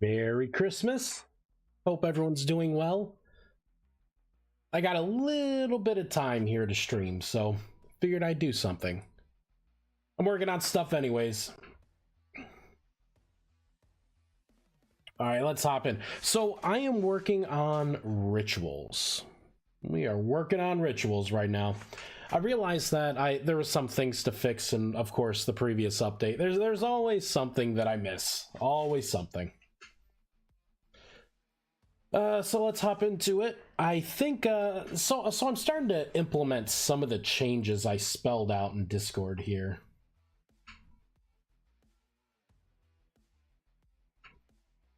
Merry Christmas. Hope everyone's doing well. I got a little bit of time here to stream, so figured I'd do something. I'm working on stuff anyways. Alright, let's hop in. So I am working on rituals. We are working on rituals right now. I realized that there were some things to fix in, of course, the previous update. There's always something that I miss. Always something. So let's hop into it. I think, so I'm starting to implement some of the changes I spelled out in Discord here.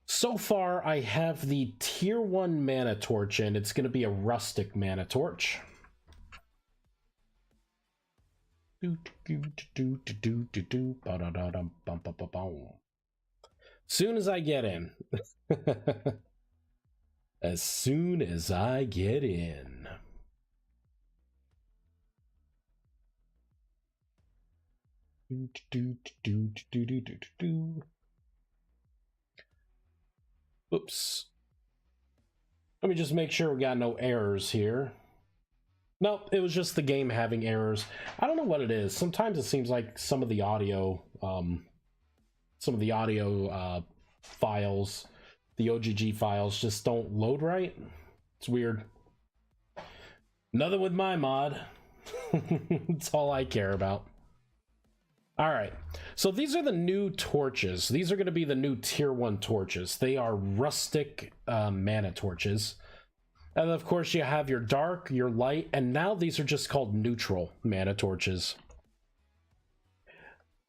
So far, I have the tier 1 mana torch in. It's going to be a rustic mana torch. Soon as I get in. As soon as I get in. Oops. Let me just make sure we got no errors here. Nope, it was just the game having errors. I don't know what it is. Sometimes it seems like some of the audio files, the OGG files, just don't load right. It's weird. Nothing with my mod. That's all I care about. Alright, so these are the new torches. These are going to be the new tier 1 torches. They are rustic mana torches. And of course you have your dark, your light, and now these are just called neutral mana torches.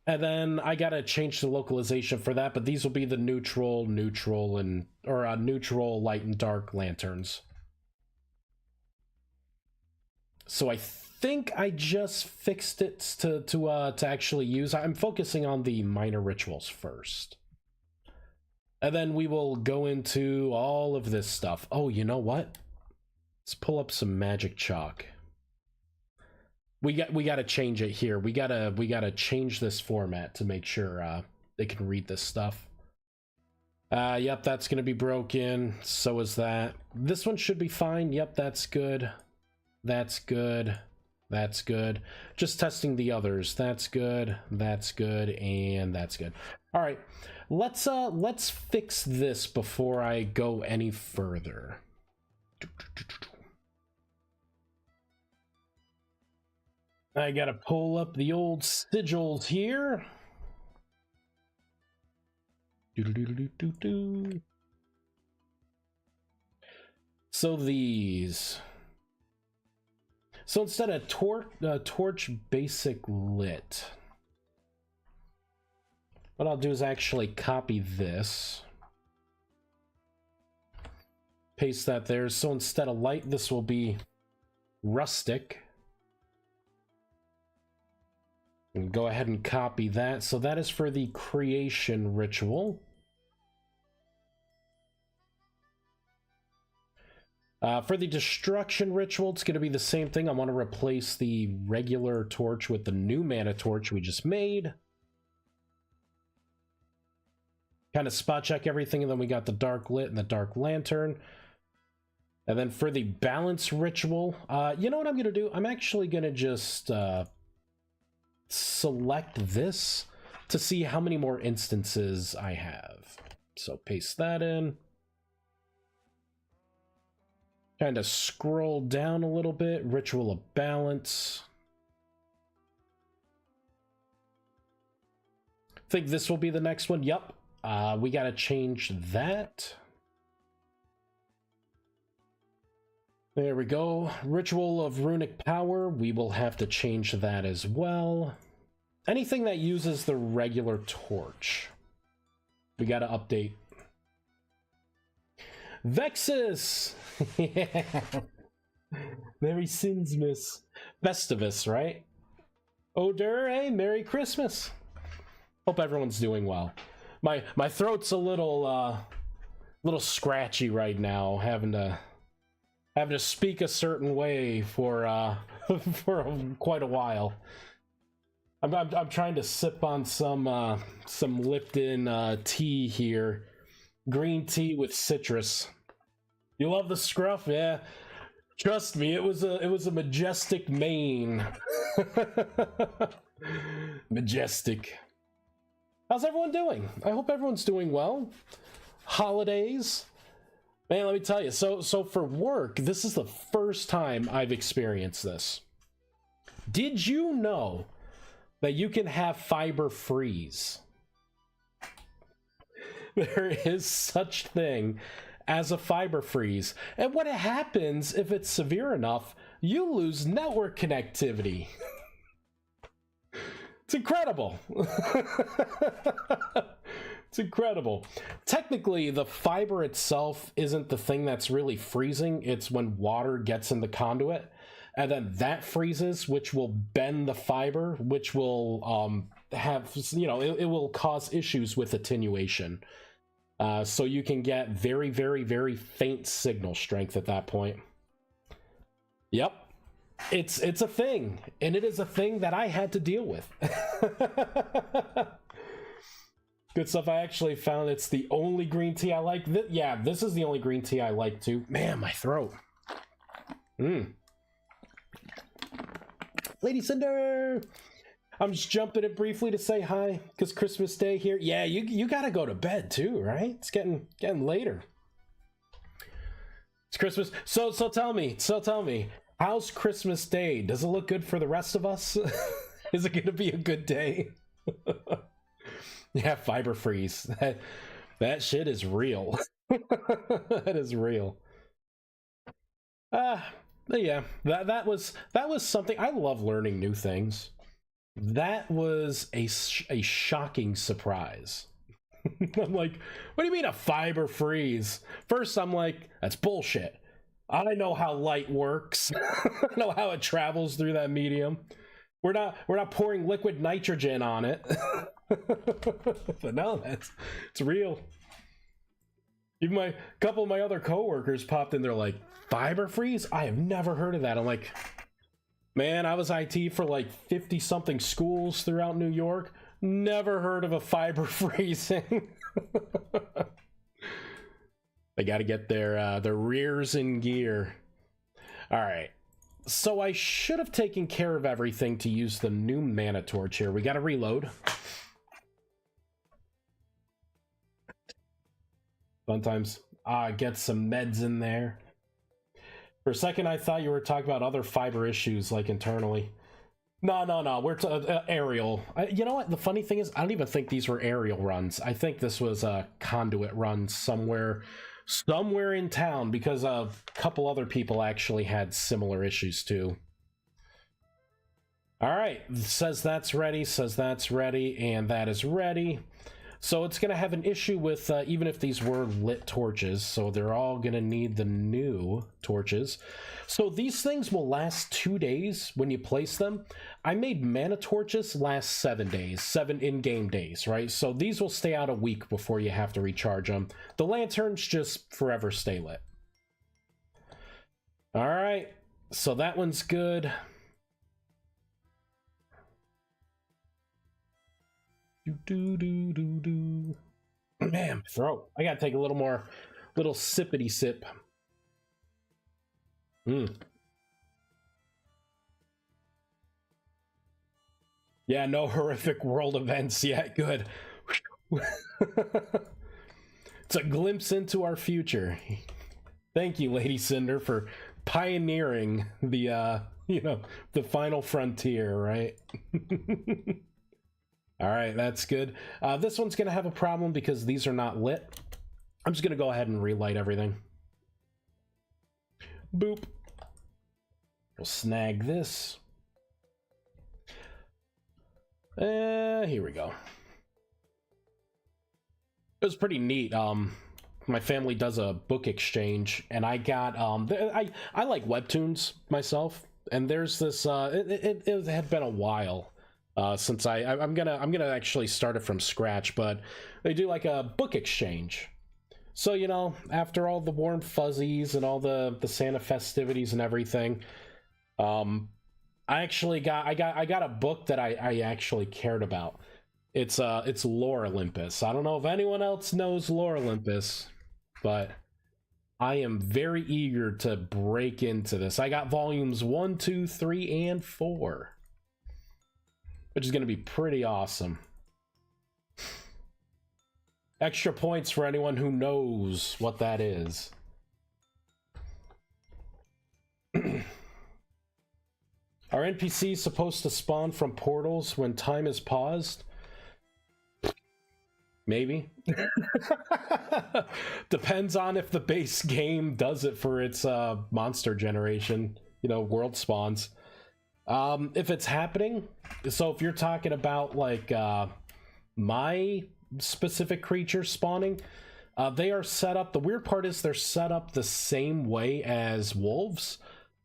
And then I gotta change the localization for that, but these will be the neutral, neutral, light and dark lanterns. So I think I just fixed it to actually use. I'm focusing on the minor rituals first. And then we will go into all of this stuff. Oh, you know what? Let's pull up some magic chalk. We got to change it here. We gotta change this format to make sure they can read this stuff. Yep, that's gonna be broken. So is that. This one should be fine. Yep, that's good. That's good. That's good. Just testing the others. That's good. That's good. And that's good. All right. Let's fix this before I go any further. I gotta pull up the old sigils here. So these. So instead of torch basic lit, what I'll do is actually copy this. paste that there. So instead of light, this will be rustic. And go ahead and copy that. So that is for the creation ritual. For the destruction ritual, it's going to be the same thing. I want to replace the regular torch with the new mana torch we just made. Kind of spot check everything, and then we got the dark lit and the dark lantern. And then for the balance ritual, you know what I'm going to do? I'm actually going to just select this to see how many more instances I have. So paste that in. Kind of scroll down a little bit. Ritual of balance. Think this will be the next one. Yep. We got to change that. There we go. Ritual of runic power. We will have to change that as well. Anything that uses the regular torch, we got to update. Vexus! Yeah. Merry Sinsmas. Festivus, right? Odor, hey, Merry Christmas. Hope everyone's doing well. My throat's a little scratchy right now, having to speak a certain way for for quite a while. I'm trying to sip on some Lipton tea here. Green tea with citrus. You love the scruff? Yeah. Trust me, it was a majestic mane. Majestic. How's everyone doing? I hope everyone's doing well. Holidays. Man, let me tell you. So for work, this is the first time I've experienced this. Did you know that you can have fiber freeze? There is such thing as a fiber freeze. And what happens if it's severe enough, you lose network connectivity. It's incredible. It's incredible. Technically, the fiber itself isn't the thing that's really freezing. It's when water gets in the conduit, and then that freezes, which will bend the fiber, which will have, you know, it will cause issues with attenuation. So you can get very, very, very faint signal strength at that point. Yep. It's a thing, and it is a thing that I had to deal with. Good stuff. I actually found it's the only green tea I like. Yeah, this is the only green tea I like too. Man, my throat. Lady Cinder! I'm just jumping in briefly to say hi, because Christmas Day here. Yeah, you gotta go to bed too, right? It's getting later. It's Christmas. So tell me, how's Christmas Day? Does it look good for the rest of us? Is it gonna be a good day? Yeah, fiber freeze. That shit is real. That is real. Yeah, that was something. I love learning new things. That was a shocking surprise. I'm like, what do you mean a fiber freeze? First, I'm like, that's bullshit. I know how light works. I know how it travels through that medium. We're not pouring liquid nitrogen on it. But no, it's real. Even a couple of my other coworkers popped in. They're like, fiber freeze? I have never heard of that. I'm like, man, I was IT for like 50 something schools throughout New York. Never heard of a fiber freezing. They got to get their rears in gear. All right. So I should have taken care of everything to use the new mana torch here. We got to reload. Fun times. Get some meds in there. For a second, I thought you were talking about other fiber issues, like internally. No. We're aerial. You know what? The funny thing is, I don't even think these were aerial runs. I think this was a conduit run somewhere in town, because a couple other people actually had similar issues too. All right, says that's ready, and that is ready. So it's going to have an issue with even if these were lit torches, so they're all going to need the new torches. So these things will last 2 days when you place them. I made mana torches last 7 days, 7 in-game days, right? So these will stay out a week before you have to recharge them. The lanterns just forever stay lit. All right, so that one's good. Man, throat. I gotta take a little more, little sippity sip. Yeah, no horrific world events yet. Good. It's a glimpse into our future. Thank you, Lady Cinder, for pioneering the the final frontier, right? All right, that's good. This one's gonna have a problem because these are not lit. I'm just gonna go ahead and relight everything. Boop. We'll snag this. Here we go. It was pretty neat. My family does a book exchange, and I got I like webtoons myself, and there's this it had been a while since I'm gonna actually start it from scratch, but they do like a book exchange. So, you know, after all the warm fuzzies and all the Santa festivities and everything, I got a book that I actually cared about. It's Lore Olympus. I don't know if anyone else knows Lore Olympus, but I am very eager to break into this. I got volumes 1, 2, 3, and 4, which is going to be pretty awesome. Extra points for anyone who knows what that is. Are NPCs supposed to spawn from portals when time is paused? Maybe. Depends on if the base game does it for its monster generation, you know, world spawns. If it's happening, so if you're talking about like my specific creature spawning, they are set up, the weird part is they're set up the same way as wolves,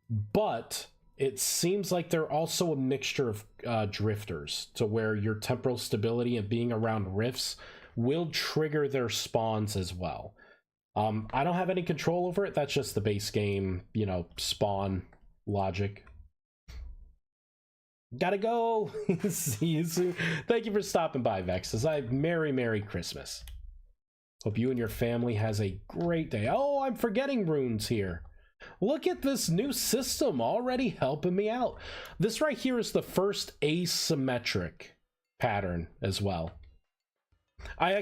but it seems like they're also a mixture of drifters, to where your temporal stability and being around rifts will trigger their spawns as well. I don't have any control over it. That's just the base game, you know, spawn logic. Gotta go. See you soon. Thank you for stopping by, Vexus. Merry Christmas. Hope you and your family has a great day. Oh, I'm forgetting runes here. Look at this new system already helping me out. This right here is the first asymmetric pattern as well. I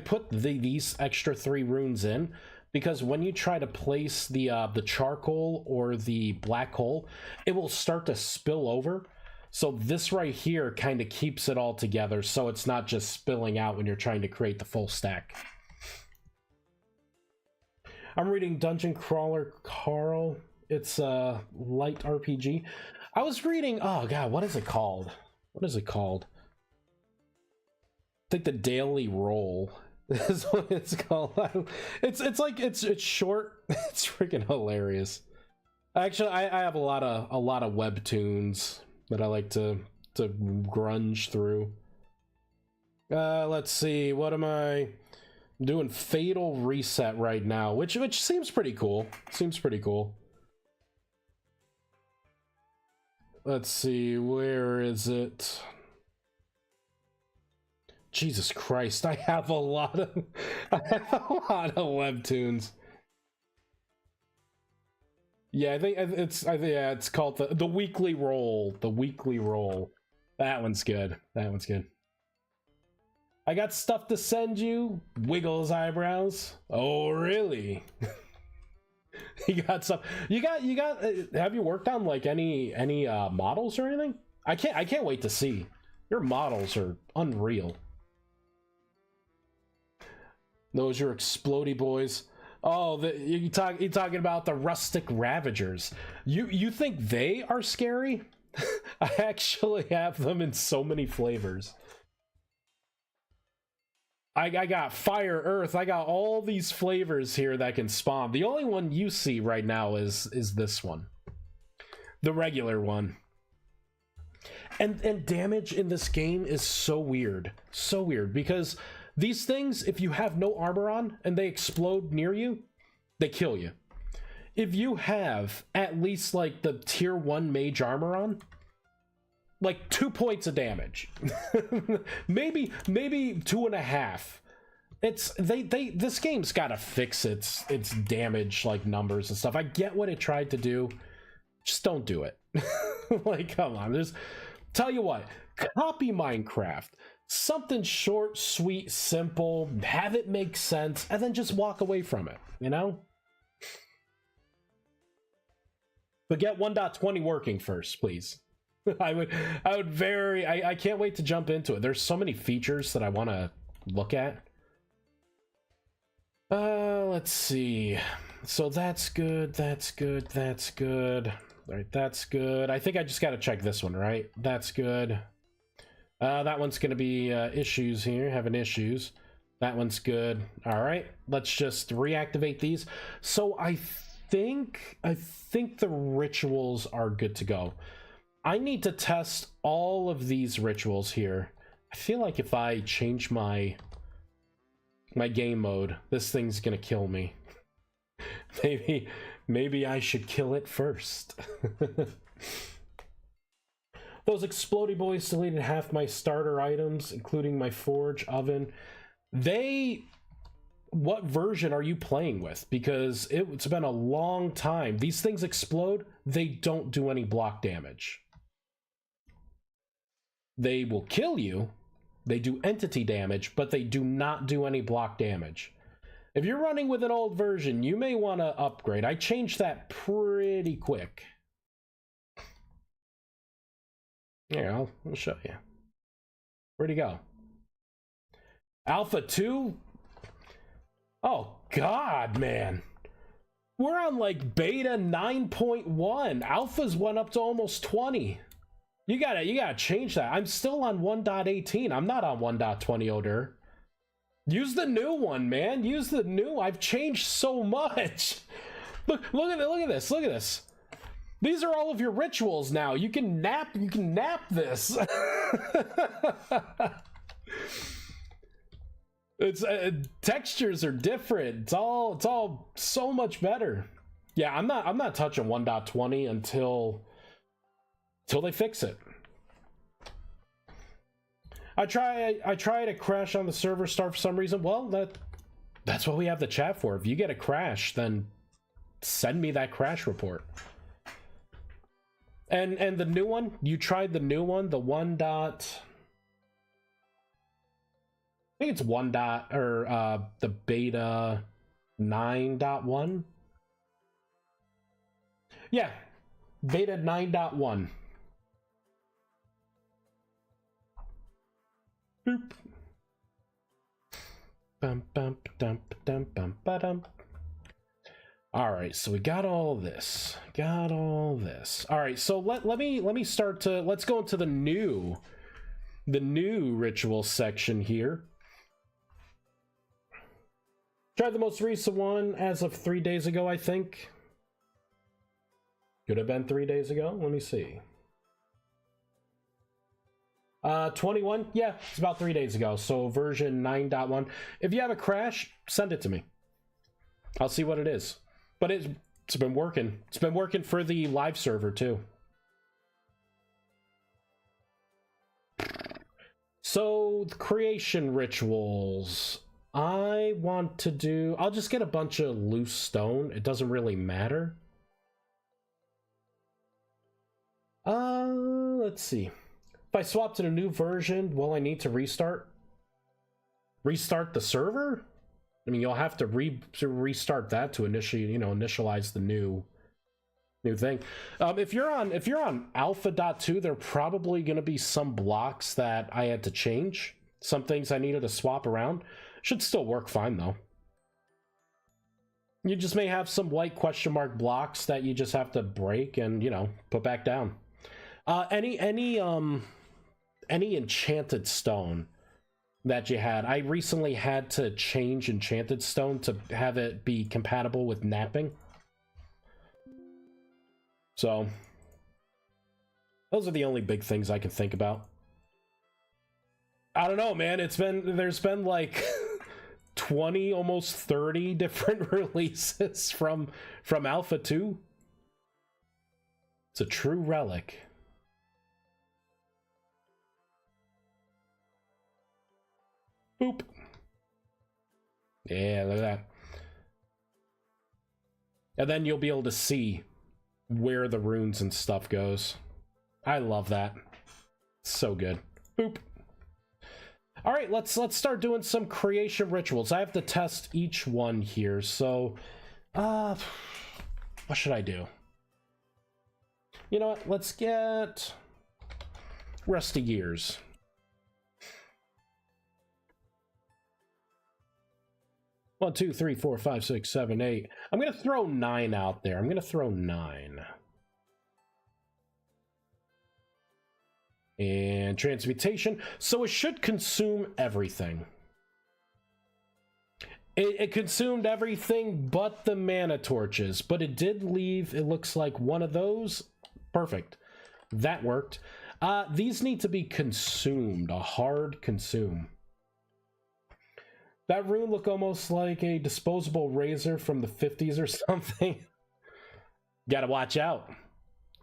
put these extra 3 runes in because when you try to place the charcoal or the black hole, it will start to spill over. So this right here kind of keeps it all together, so it's not just spilling out when you're trying to create the full stack. I'm reading Dungeon Crawler Carl. It's a light RPG. I was reading, oh god, what is it called? What is it called? I think the Daily Roll is what it's called. It's short. It's freaking hilarious. Actually, I have a lot of webtoons that I like to grunge through. Let's see, what am I doing? Fatal Reset right now, which seems pretty cool. Seems pretty cool. Let's see, where is it? Jesus Christ, I have a lot of webtoons. Yeah, I think it's called the Weekly Roll. The Weekly Roll. That one's good. That one's good. I got stuff to send you. Wiggles eyebrows. Oh, really? You got stuff. You got. Have you worked on like any models or anything? I can't wait to see. Your models are unreal. Those are explodey boys. Oh, you talking about the rustic ravagers. You think they are scary? I actually have them in so many flavors. I got fire, earth, I got all these flavors here that can spawn. The only one you see right now is this one. The regular one. And damage in this game is so weird. So weird, because these things, if you have no armor on and they explode near you, they kill you. If you have at least like the tier 1 mage armor on, like 2 points of damage. maybe 2.5. It's this game's gotta fix its damage like numbers and stuff. I get what it tried to do, just don't do it. Like, come on, there's tell you what, copy Minecraft. Something short, sweet, simple, have it make sense, and then just walk away from it, you know? But get 1.20 working first, please. I can't wait to jump into it. There's so many features that I want to look at. Let's see. So that's good, that's good, that's good. All right, that's good. I think I just got to check this one, right? That's good. That one's going to be issues here, having issues. That one's good. All right, let's just reactivate these. So I think the rituals are good to go. I need to test all of these rituals here. I feel like if I change my game mode, this thing's gonna kill me. Maybe I should kill it first. Those explodey boys deleted half my starter items, including my forge oven. What version are you playing with? Because it's been a long time. These things explode, they don't do any block damage. They will kill you, they do entity damage, but they do not do any block damage. If you're running with an old version, you may want to upgrade. I changed that pretty quick. Here, I'll show you. Where'd he go? Alpha 2? Oh god, man. We're on like beta 9.1. Alphas went up to almost 20. You gotta change that. I'm still on 1.18. I'm not on 1.20, Oder. Use the new one, man. Use the new. I've changed so much. Look at this. Look at this. These are all of your rituals now. You can nap this. It's textures are different. It's all so much better. Yeah, I'm not touching 1.20 until they fix it. I try to crash on the server start for some reason. Well, that's what we have the chat for. If you get a crash, then send me that crash report. And the new one, you tried the new one, the 1. I think it's 1. The beta 9.1. Yeah, beta 9.1. Boop. Bum, bum, dum, dum, bum, ba-dum. All right, so we got all this. All right, so let me start to let's go into the new ritual section here. Tried the most recent one as of 3 days ago, I think. Could have been 3 days ago. Let me see. 21, yeah, it's about 3 days ago, so version 9.1. If you have a crash, send it to me. I'll see what it is. But it's been working. It's been working for the live server too. So the creation rituals. I'll just get a bunch of loose stone. It doesn't really matter. Let's see. If I swap to the new version, will I need to restart the server? I mean, you'll have to restart that to initialize the new thing. If you're on alpha.2, there are probably going to be some blocks that I had to change. Some things I needed to swap around. Should still work fine though. You just may have some white question mark blocks that you just have to break and put back down. Any enchanted stone, that you had. I recently had to change Enchanted Stone to have it be compatible with napping. So, those are the only big things I can think about. I don't know, man. There's been like 20, almost 30 different releases from Alpha 2. It's a true relic. Boop. Yeah, look at that. And then you'll be able to see where the runes and stuff goes. I love that. So good. Boop. All right, let's start doing some creation rituals. I have to test each one here. So, what should I do? You know what? Let's get Rusty Gears. One, two, three, four, five, six, seven, eight. I'm gonna throw 9 out there. I'm gonna throw 9. And transmutation. So it should consume everything. It consumed everything but the mana torches, but it did leave, it looks like, one of those. Perfect. That worked. These need to be consumed, a hard consume. That rune look almost like a disposable razor from the 50s or something. Gotta watch out.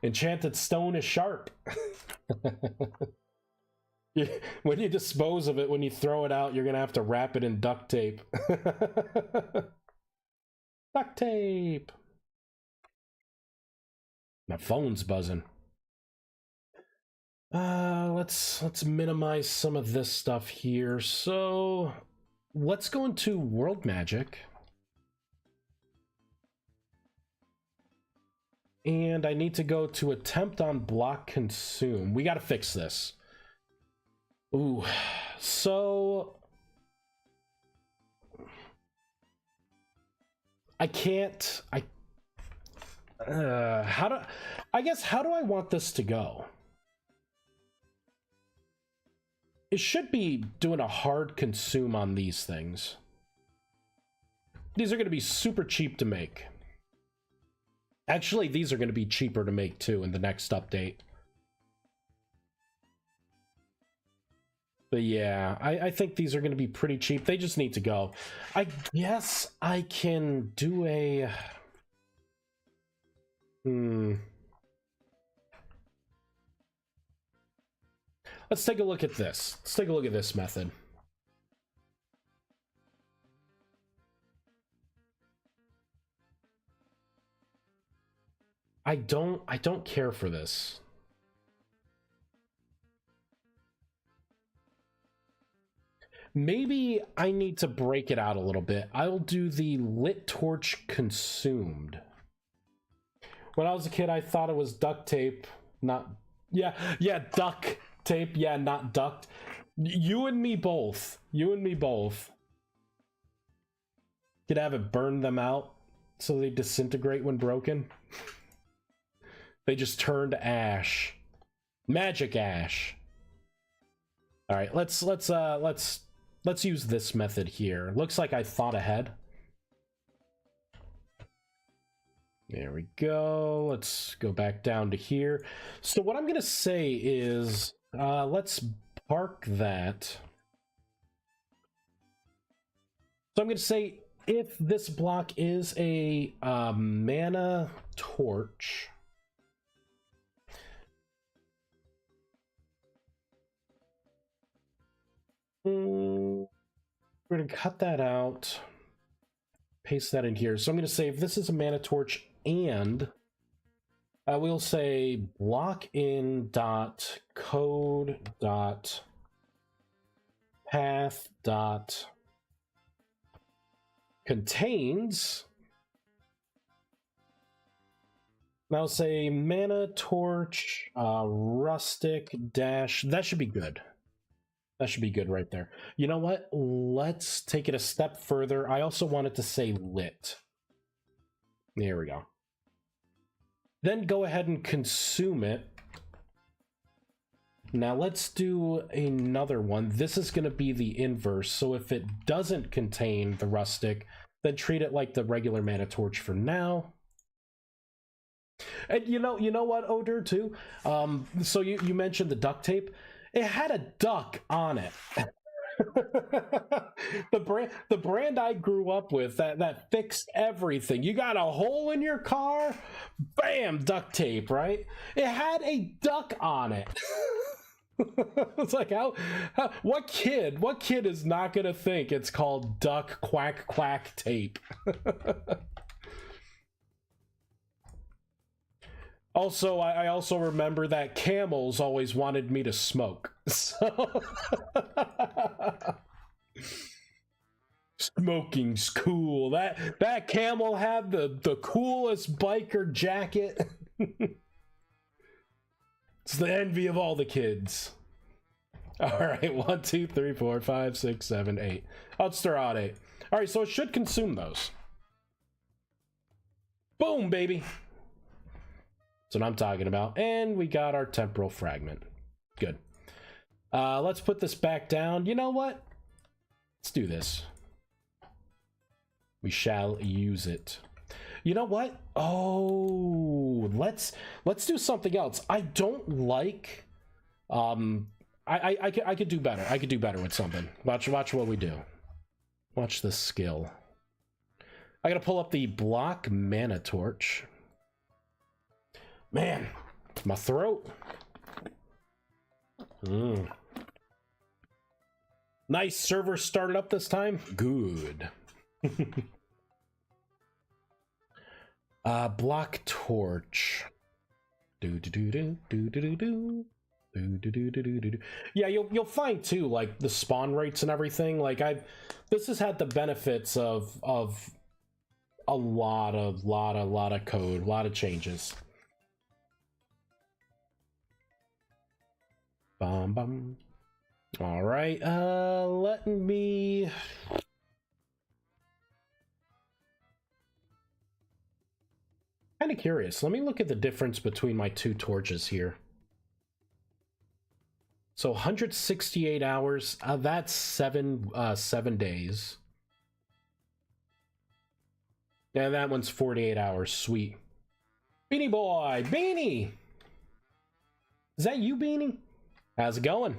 Enchanted stone is sharp. When you dispose of it, when you throw it out, you're gonna have to wrap it in duct tape. Duct tape. My phone's buzzing. Let's minimize some of this stuff here. So let's go into world magic. And I need to go to attempt on block consume. We gotta fix this. Ooh, so I can't, how do I want this to go? It should be doing a hard consume on these things. These are going to be super cheap to make. Actually, these are going to be cheaper to make too in the next update. But yeah, I think these are going to be pretty cheap. They just need to go. I guess I can do a... Let's take a look at this. Let's take a look at this method. I don't care for this. Maybe I need to break it out a little bit. I'll do the lit torch consumed. When I was a kid, I thought it was duct tape, not... Yeah, duct tape. Yeah, not duct. You and me both. You and me both. Could have it burn them out so they disintegrate when broken. They just turn to ash. Magic ash. All right, let's use this method here. Looks like I thought ahead. There we go. Let's go back down to here. So what I'm going to say is, let's park that. So I'm going to say if this block is a mana torch, we're going to cut that out, paste that in here. So I'm going to say if this is a mana torch, and we'll say block in dot code dot path dot contains. Now say mana torch rustic dash. That should be good. That should be good right there. You know what? Let's take it a step further. I also wanted to say lit. There we go. Then go ahead and consume it Now let's do another one. This is going to be the inverse. So if it doesn't contain the rustic, then treat it like the regular mana torch for now. And you know what, Oder, too? So you mentioned the duct tape. It had a duck on it. the brand I grew up with that fixed everything. You got a hole in your car, bam, duct tape, right? It had a duck on it. It's like what kid is not gonna think it's called duck quack quack tape? Also, I also remember that camels always wanted me to smoke. So smoking's cool. That camel had the coolest biker jacket. It's the envy of all the kids. All right, 1, 2, 3, 4, 5, 6, 7, 8. Let's start out 8. All right, so it should consume those. Boom, baby. That's what I'm talking about. And we got our temporal fragment. Good. Let's put this back down. You know what? Let's do this. We shall use it. You know what? Oh, let's do something else. I don't like. I could do better. I could do better with something. Watch what we do. Watch the skill. I gotta pull up the block mana torch. Man, my throat. Nice, server started up this time. Good. Block torch. Yeah, you'll find too, like the spawn rates and everything. Like this has had the benefits of a lot of code, a lot of changes. Bum bum. All right, let me. Kind of curious. Let me look at the difference between my two torches here. So 168 hours. That's 7 days. Yeah, that one's 48 hours. Sweet. Beanie boy, Beanie. Is that you, Beanie? How's it going?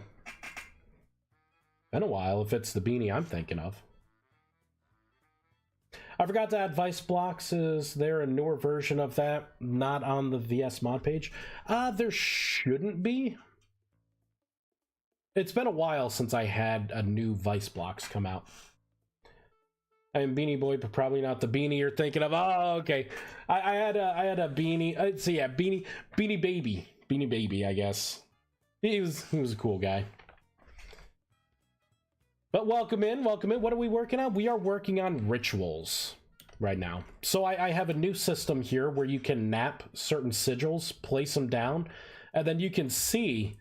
Been a while if it's the Beanie I'm thinking of. I forgot to add vice blocks. Is there a newer version of that not on the VS mod page? There shouldn't be. It's been a while since I had a new vice blocks come out. I am Beanie Boy, but probably not the Beanie you're thinking of. Oh, okay. I had a Beanie. So yeah, Beanie Baby, I guess. He was a cool guy. But welcome in. What are we working on? We are working on rituals right now. So I have a new system here where you can nap certain sigils, place them down, and then you can see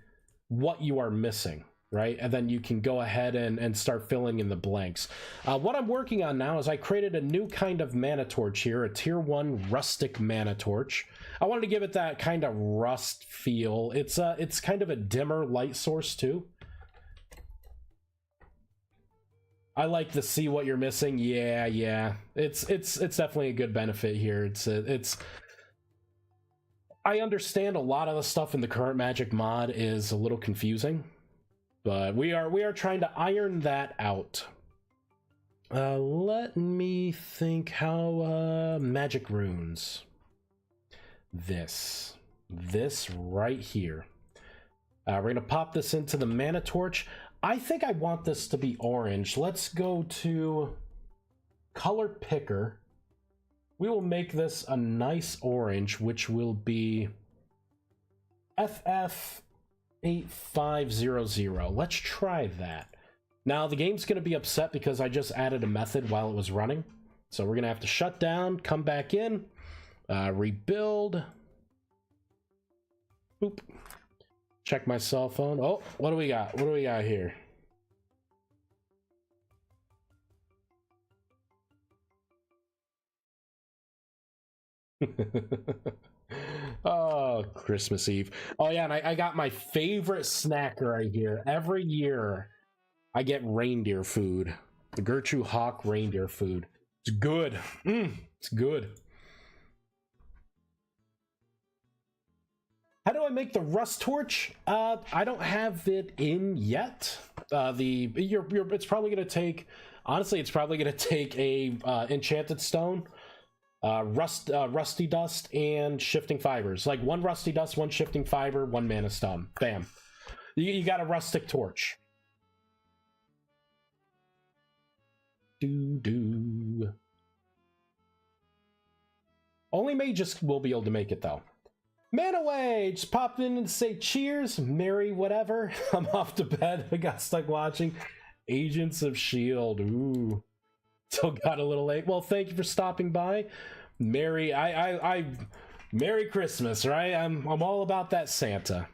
what you are missing, right? And then you can go ahead and start filling in the blanks. What I'm working on now is I created a new kind of mana torch here, a tier 1 rustic mana torch. I wanted to give it that kind of rust feel. It's kind of a dimmer light source too. I like to see what you're missing. Yeah. It's definitely a good benefit here. It's I understand a lot of the stuff in the current Magic mod is a little confusing, but we are trying to iron that out. Let me think how magic runes. This right here. We're gonna pop this into the mana torch. I think I want this to be orange. Let's go to color picker. We will make this a nice orange, which will be FF8500. Let's try that. Now the game's going to be upset because I just added a method while it was running. So we're going to have to shut down, come back in, rebuild. Boop. Check my cell phone. Oh, what do we got? What do we got here? Oh, Christmas Eve. Oh yeah, and I got my favorite snack right here. Every year I get reindeer food. The Gertrude Hawk reindeer food. It's good. It's good. How do I make the rust torch? I don't have it in yet. It's probably gonna take. Honestly, it's probably gonna take a enchanted stone, rusty dust, and shifting fibers. Like one rusty dust, one shifting fiber, one mana stone. Bam. You got a rustic torch. Do. Only mages will be able to make it though. Man away! Just popped in and say cheers, Merry whatever. I'm off to bed. I got stuck watching Agents of S.H.I.E.L.D. Ooh. Still got a little late. Well, thank you for stopping by. Merry Christmas, right? I'm all about that Santa.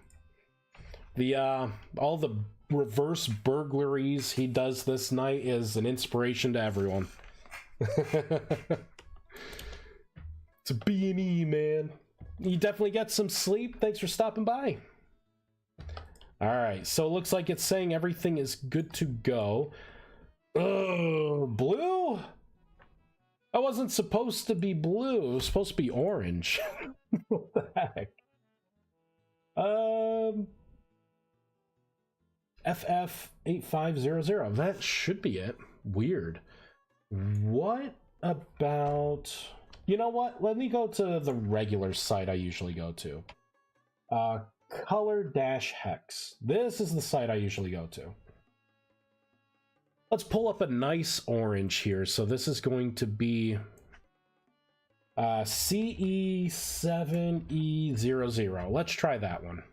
All the reverse burglaries he does this night is an inspiration to everyone. It's a B&E, man. You definitely get some sleep. Thanks for stopping by. Alright, so it looks like it's saying everything is good to go. Blue? I wasn't supposed to be blue. It was supposed to be orange. What the heck? FF8500. That should be it. Weird. What about... You know what? Let me go to the regular site I usually go to. Color-Hex. This is the site I usually go to. Let's pull up a nice orange here. So this is going to be CE7E00. Let's try that one.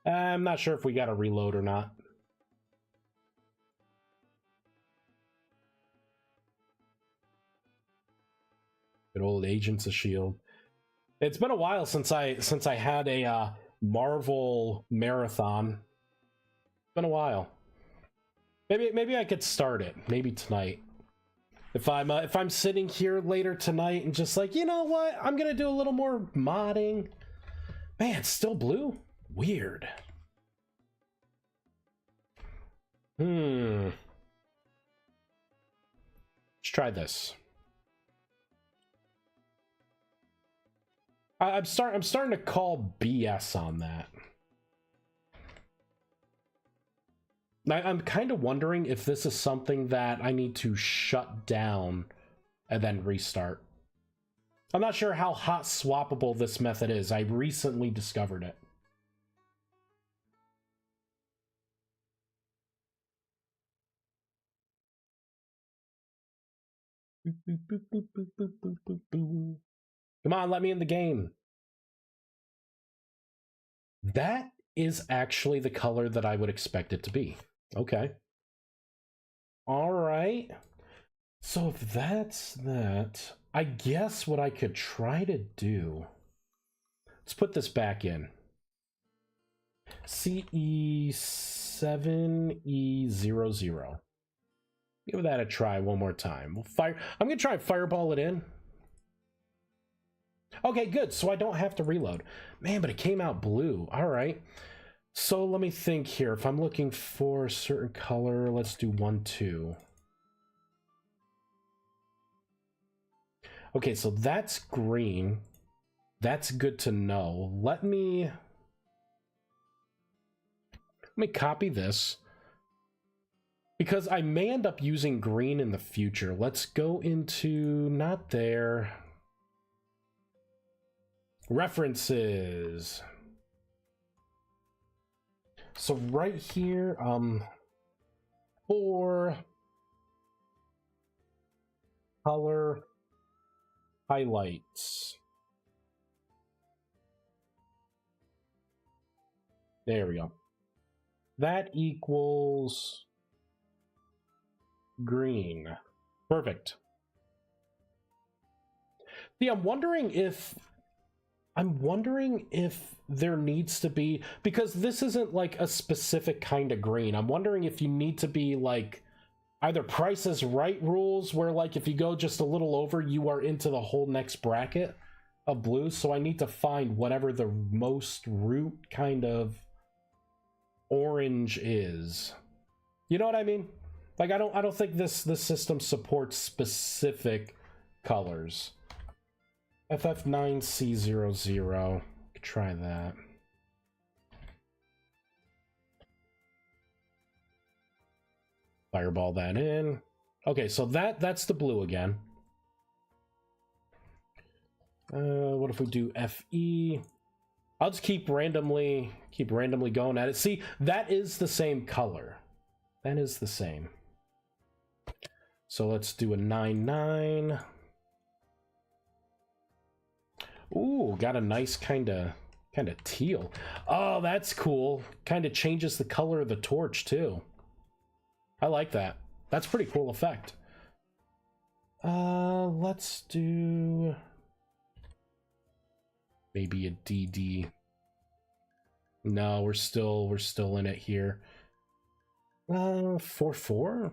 I'm not sure if we got a reload or not. Good old Agents of S.H.I.E.L.D. It's been a while since I had a Marvel marathon. It's been a while. Maybe I could start it. Maybe tonight. If I'm sitting here later tonight and just like, you know what? I'm gonna do a little more modding. Man, it's still blue? Weird. Let's try this. I'm starting to call BS on that. I'm kind of wondering if this is something that I need to shut down and then restart. I'm not sure how hot swappable this method is. I recently discovered it. Come on, let me in the game. That is actually the color that I would expect it to be. Okay. All right. So if that's that, I guess what I could try to do... Let's put this back in. CE7E00. Give that a try one more time. We'll fire. I'm gonna try and fireball it in. Okay, good. So I don't have to reload. Man, but it came out blue. All right. So let me think here. If I'm looking for a certain color, let's do 1, 2. Okay, so that's green. That's good to know. Let me copy this. Because I may end up using green in the future. Let's go into, not there. References. So right here, for color highlights. There we go. That equals green. Perfect. See, I'm wondering if there needs to be, because this isn't like a specific kind of green. I'm wondering if you need to be like either Price is Right rules, where like if you go just a little over, you are into the whole next bracket of blues. So I need to find whatever the most root kind of orange is. You know what I mean? Like I don't think this system supports specific colors. FF9C00. Try that. Fireball that in. Okay, so that's the blue again. What if we do FE? I'll just keep randomly going at it. See, that is the same color. That is the same. So let's do a 9-9. Ooh, got a nice kind of teal. Oh, that's cool. Kind of changes the color of the torch too. I like that. That's a pretty cool effect. Let's do maybe a DD. No, we're still in it here. 4-4.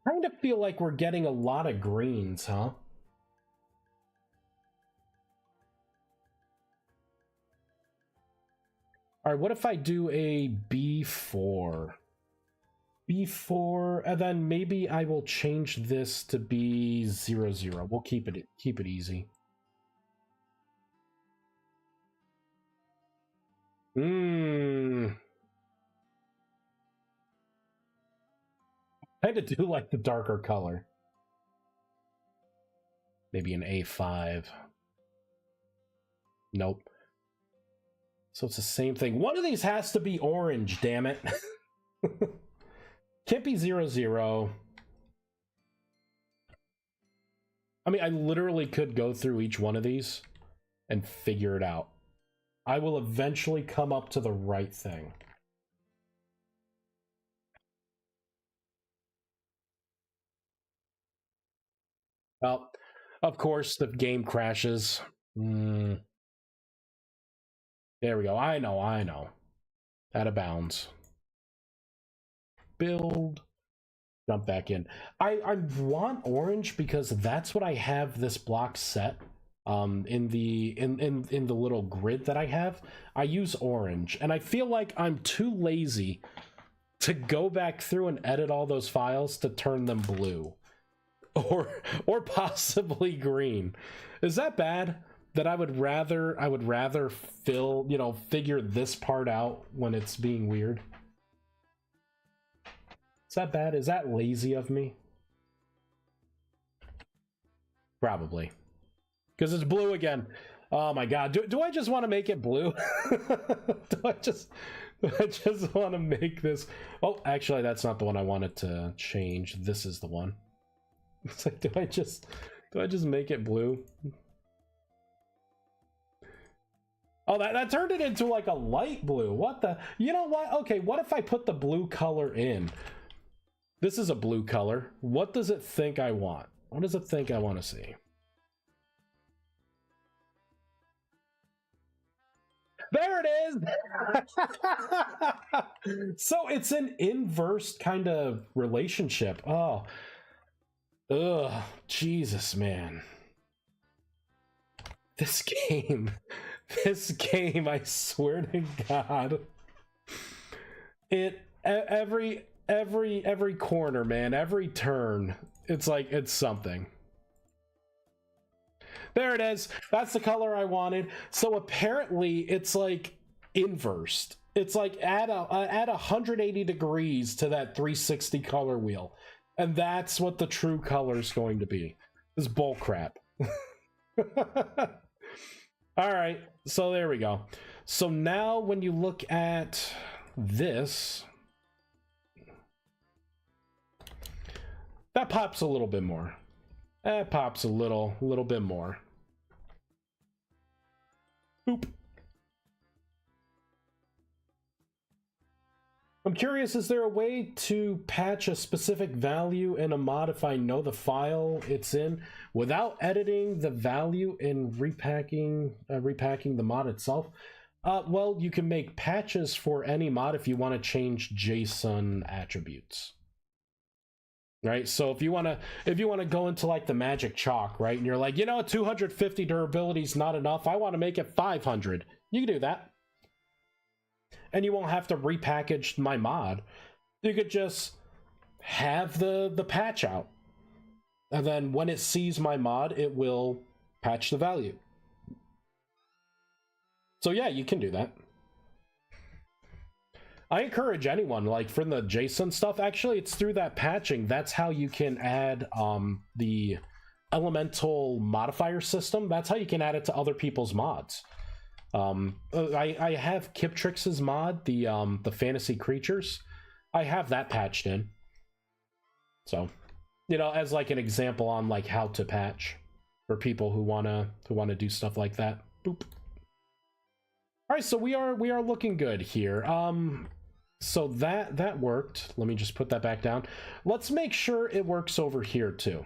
Kind of feel like we're getting a lot of greens, huh? All right, what if I do a B4? B4, and then maybe I will change this to be 0-0. We'll keep it easy. I kind of do like the darker color. Maybe an A5. Nope. So it's the same thing. One of these has to be orange, damn it. Can't be 0-0. I mean, I literally could go through each one of these and figure it out. I will eventually come up to the right thing. Well, of course, the game crashes. There we go. I know. Out of bounds. Build. Jump back in. I want orange because that's what I have this block set. In the little grid that I have, I use orange, and I feel like I'm too lazy to go back through and edit all those files to turn them blue. Or possibly green. Is that bad? That I would rather figure this part out when it's being weird. Is that bad? Is that lazy of me? Probably. Because it's blue again. Oh my god. Do I just want to make it blue? do I just want to make this? Oh, actually, that's not the one I wanted to change. This is the one. It's like, do I just make it blue? Oh, that turned it into like a light blue. What the? You know what? Okay, what if I put the blue color in? This is a blue color. What does it think I want? What does it think I want to see? There it is! So it's an inverse kind of relationship. Oh. Ugh. Jesus, man. This game, I swear to God. Every corner, man, every turn, it's like, it's something. There it is. That's the color I wanted. So apparently it's like inversed. It's like add 180 degrees to that 360 color wheel. And that's what the true color is going to be. This bull crap. All right. So there we go. So now when you look at this, that pops a little bit more. That pops a little bit more. Boop. I'm curious, is there a way to patch a specific value in a mod if I know the file it's in without editing the value and repacking the mod itself? Well, you can make patches for any mod if you want to change JSON attributes. Right, so if you want to go into like the magic chalk, right, and you're like, 250 durability is not enough, I want to make it 500, you can do that, and you won't have to repackage my mod. You could just have the patch out, and then when it sees my mod, it will patch the value. So yeah, you can do that. I encourage anyone, like, from the JSON stuff, actually, it's through that patching. That's how you can add the elemental modifier system. That's how you can add it to other people's mods. I have Kiptrix's mod, the fantasy creatures. I have that patched in. So, as like an example on like how to patch for people who wanna do stuff like that. Boop. All right, so we are looking good here. So that worked. Let me just put that back down. Let's make sure it works over here too.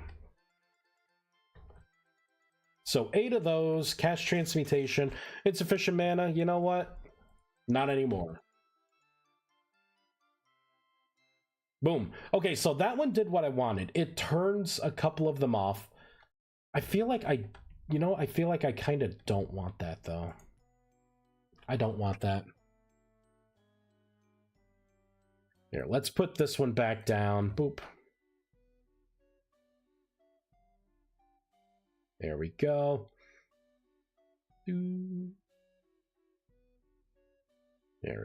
So 8 of those, cast transmutation, insufficient mana. You know what? Not anymore. Boom. Okay, so that one did what I wanted. It turns a couple of them off. I feel like I kind of don't want that though. I don't want that. Here, let's put this one back down. Boop. There we go. There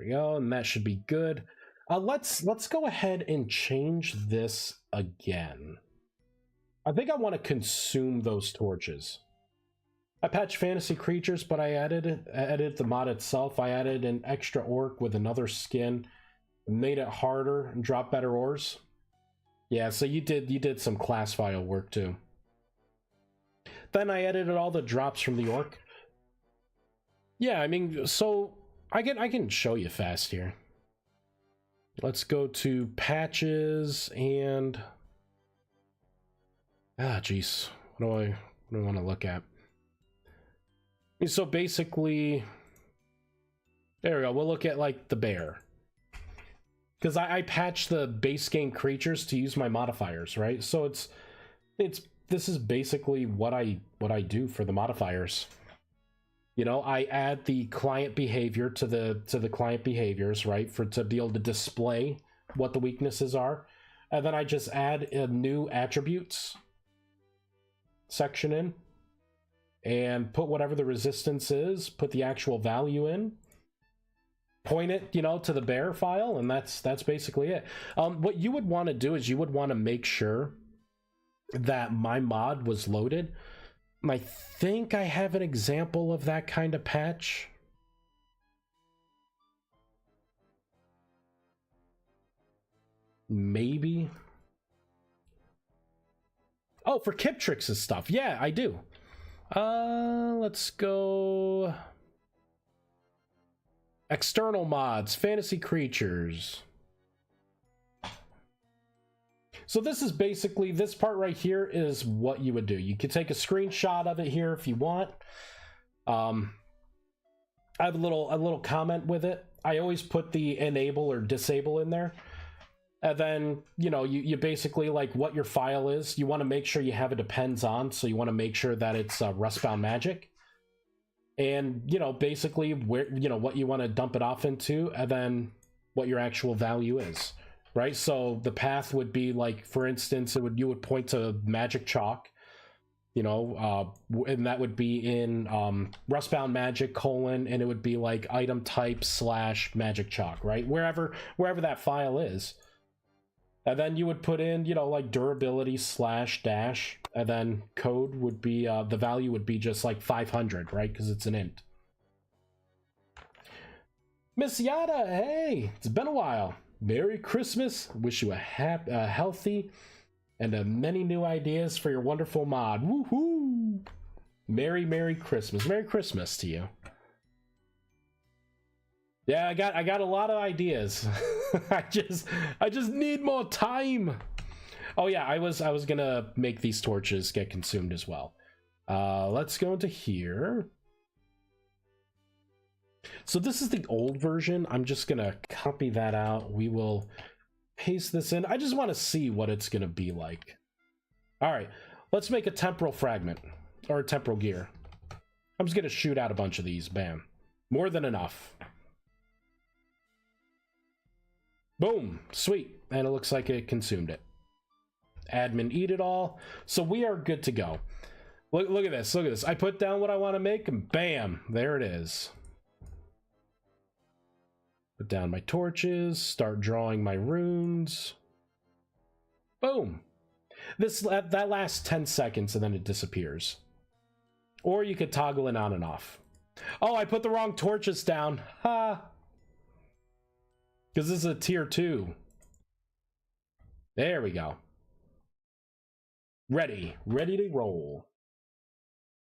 we go, and that should be good. Let's go ahead and change this again. I think I want to consume those torches. I patched fantasy creatures, but I added the mod itself. I added an extra orc with another skin, made it harder and dropped better ores. Yeah, so you did some class file work too. Then I edited all the drops from the orc. Yeah, I mean, so I can show you fast here. Let's go to patches and geez, what do I want to look at? So basically, there we go. We'll look at like the bear, because I patched the base game creatures to use my modifiers, right? So this is basically what I do for the modifiers. I add the client behavior to the client behaviors, right, to be able to display what the weaknesses are, and then I just add a new attributes section in and put whatever the resistance is, put the actual value in, point it, to the bear file, and that's basically it. What you would want to do is you would want to make sure that my mod was loaded. I think I have an example of that kind of patch. Maybe. Oh, for Kiptrix's stuff. Yeah, I do. Let's go. External mods, fantasy creatures. So this is basically, this part right here is what you would do. You could take a screenshot of it here if you want. I have a little comment with it. I always put the enable or disable in there. And then, you basically, like, what your file is. You want to make sure you have a depends on, so you want to make sure that it's Rustbound Magic. And, basically where, what you want to dump it off into, and then what your actual value is. Right, so the path would be like, for instance, you would point to Magic Chalk, and that would be in Rustbound Magic : and it would be like item type / Magic Chalk, right? Wherever that file is, and then you would put in, like durability / dash, and then code would be the value would be just like 500, right? Because it's an int. Miss Yada, hey, it's been a while. Merry Christmas. Wish you a healthy and many new ideas for your wonderful mod. Woohoo! Merry Christmas. Merry Christmas to you. Yeah, I got a lot of ideas. I just need more time. Oh yeah, I was gonna make these torches get consumed as well. Let's go into here. So this is the old version. I'm just gonna copy that out. We will paste this in. I just want to see what it's gonna be like. All right, let's make a temporal fragment or a temporal gear. I'm just gonna shoot out a bunch of these. Bam. More than enough. Boom. Sweet. And it looks like it consumed it. Admin eat it all. So we are good to go. Look at this. Look at this. I put down what I want to make and bam, there it is. Put down my torches, start drawing my runes. Boom. That lasts 10 seconds and then it disappears. Or you could toggle it on and off. Oh, I put the wrong torches down. Ha. Because this is a tier 2. There we go. Ready to roll.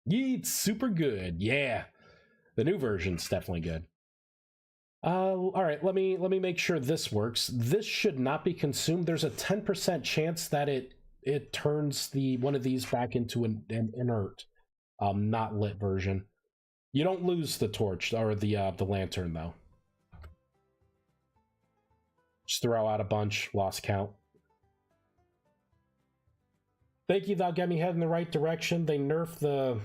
Yeet, super good. Yeah, the new version's definitely good. All right, let me make sure this works. This should not be consumed. There's a 10% chance that it turns one of these back into an inert, not lit version. You don't lose the torch or the lantern though. Just throw out a bunch, lost count. Thank you, that'll get me heading in the right direction. They nerfed the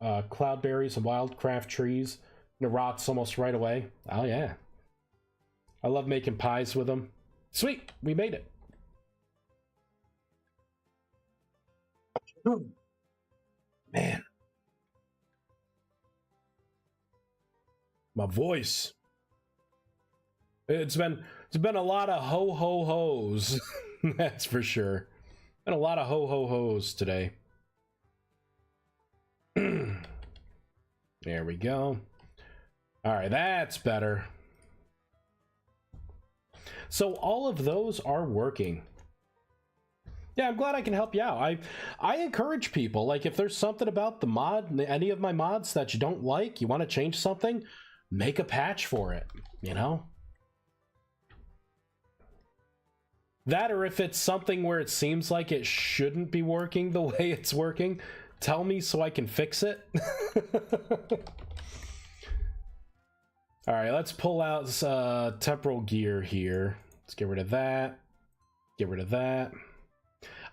cloudberries and wildcraft trees. And it rots almost right away. Oh yeah. I love making pies with them. Sweet, we made it. Man. My voice. It's been a lot of ho ho ho's. That's for sure. Been a lot of ho ho ho's today. There we go. All right, that's better. So all of those are working. Yeah, I'm glad I can help you out. I encourage people, like, if there's something about the mod, any of my mods that you don't like, you want to change something, make a patch for it, you know? That, or if it's something where it seems like it shouldn't be working the way it's working, tell me so I can fix it. All right, let's pull out temporal gear here. Let's get rid of that. Get rid of that.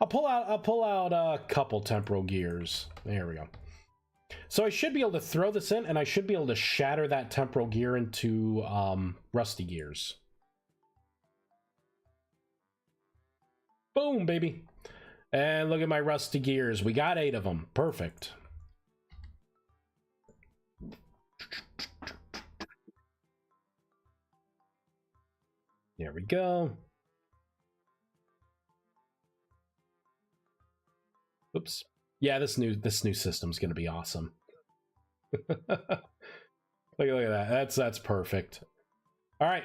I'll pull out a couple temporal gears. There we go. So I should be able to throw this in, and I should be able to shatter that temporal gear into rusty gears. Boom, baby. And look at my rusty gears. We got 8 of them. Perfect. There we go. Oops. Yeah, this new system's gonna be awesome. look at that. That's perfect. All right,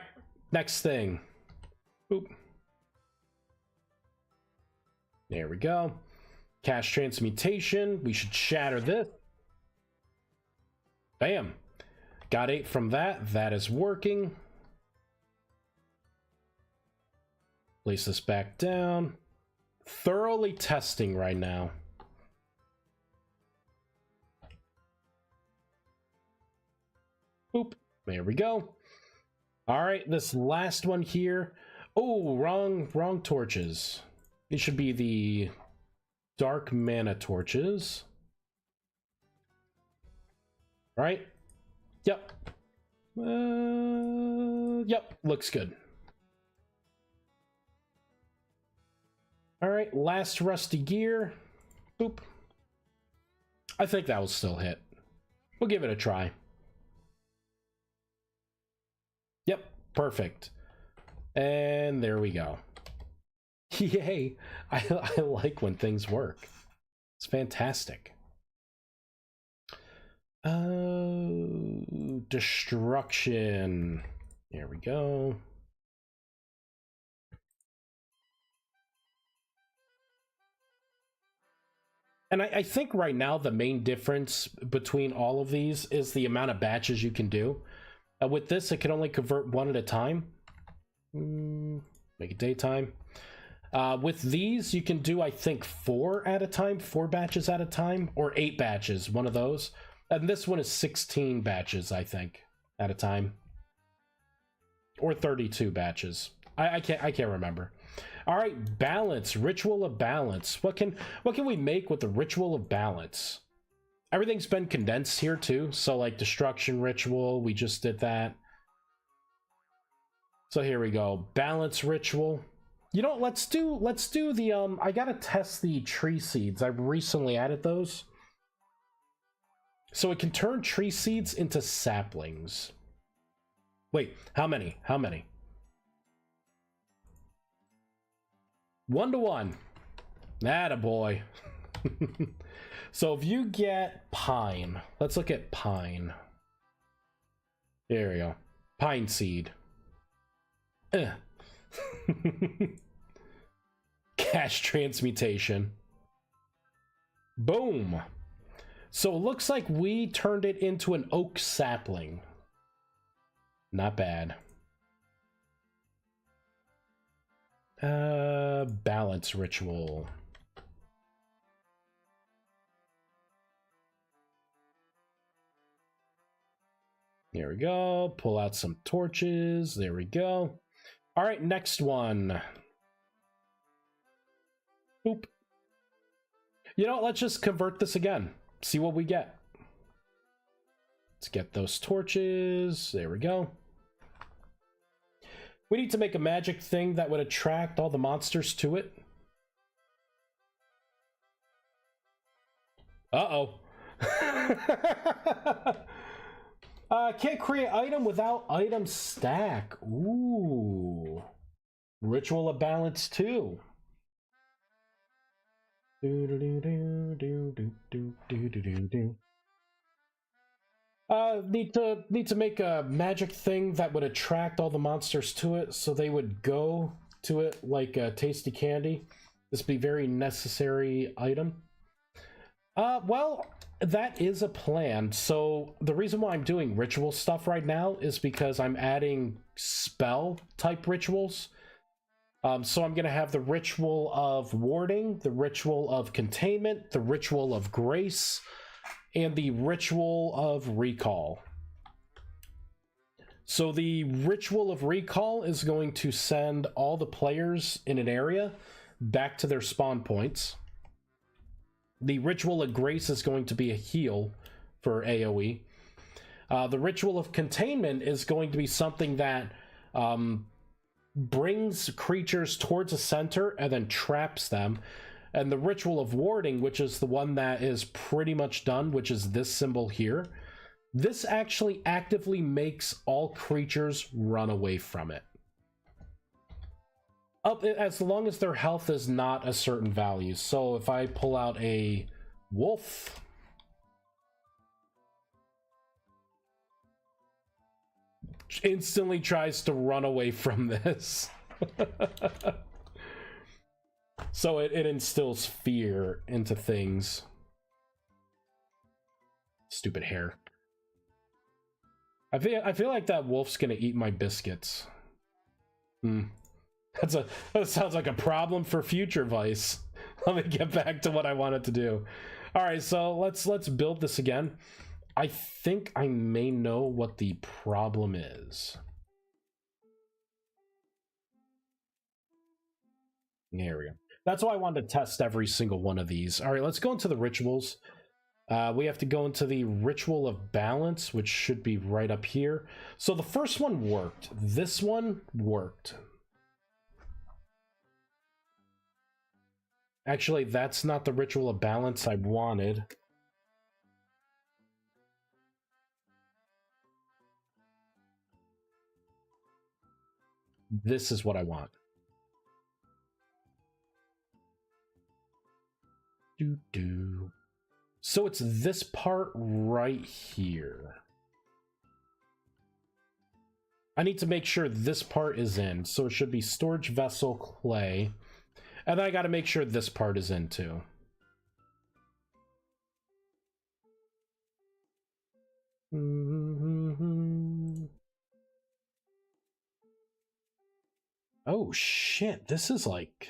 next thing. Boop. There we go. Cache transmutation. We should shatter this. Bam. Got 8 from that. That is working. Place this back down. Thoroughly testing right now. Boop. There we go. All right, this last one here. Oh, wrong torches. These should be the dark mana torches. Right? Yep. Yep, looks good. All right, last rusty gear. Boop. I think that will still hit. We'll give it a try. Yep, perfect. And there we go. Yay! I like when things work. It's fantastic. Destruction. There we go. And I think right now the main difference between all of these is the amount of batches you can do. With this, it can only convert 1 at a time. Make it daytime. With these, you can do, I think, 4 at a time, 4 batches at a time, or 8 batches, one of those. And this one is 16 batches, I think, at a time, or 32 batches. I can't remember. All right, balance, ritual of balance. What can we make with the ritual of balance? Everything's been condensed here too. So like destruction ritual, we just did that. So here we go, balance ritual. You know, let's do the I gotta test the tree seeds. I've recently added those. So it can turn tree seeds into saplings. Wait, how many? How many? 1 to 1. Attaboy. So if you get pine, let's look at pine. There we go. Pine seed. Cash transmutation. Boom. So it looks like we turned it into an oak sapling. Not bad. Balance ritual. There we go. Pull out some torches. There we go. All right, next one. Boop. You know, let's just convert this again. See what we get. Let's get those torches. There we go. We need to make a magic thing that would attract all the monsters to it. Uh-oh. Can't create item without item stack. Ooh. Ritual of balance too. Need to make a magic thing that would attract all the monsters to it, so they would go to it like a tasty candy. This would be a very necessary item. Well, that is a plan. So the reason why I'm doing ritual stuff right now is because I'm adding spell type rituals. So I'm going to have the ritual of warding, the ritual of containment, the ritual of grace, and the ritual of recall. So the ritual of recall is going to send all the players in an area back to their spawn points. The ritual of grace is going to be a heal for AoE. The ritual of containment is going to be something that brings creatures towards a center and then traps them. And the ritual of warding, which is the one that is pretty much done, which is this symbol here, this actually actively makes all creatures run away from it. As long as their health is not a certain value. So if I pull out a wolf, instantly tries to run away from this. So it instills fear into things. Stupid hair. I feel like that wolf's gonna eat my biscuits. That sounds like a problem for future Vice. Let me get back to what I wanted to do. All right, so let's build this again. I think I may know what the problem is. There we go. That's why I wanted to test every single one of these. All right, let's go into the rituals. We have to go into the ritual of balance, which should be right up here. So the first one worked. This one worked. Actually, that's not the ritual of balance I wanted. This is what I want. So it's this part right here. I need to make sure this part is in. So it should be storage vessel clay. And then I got to make sure this part is in too. Oh shit, this is like...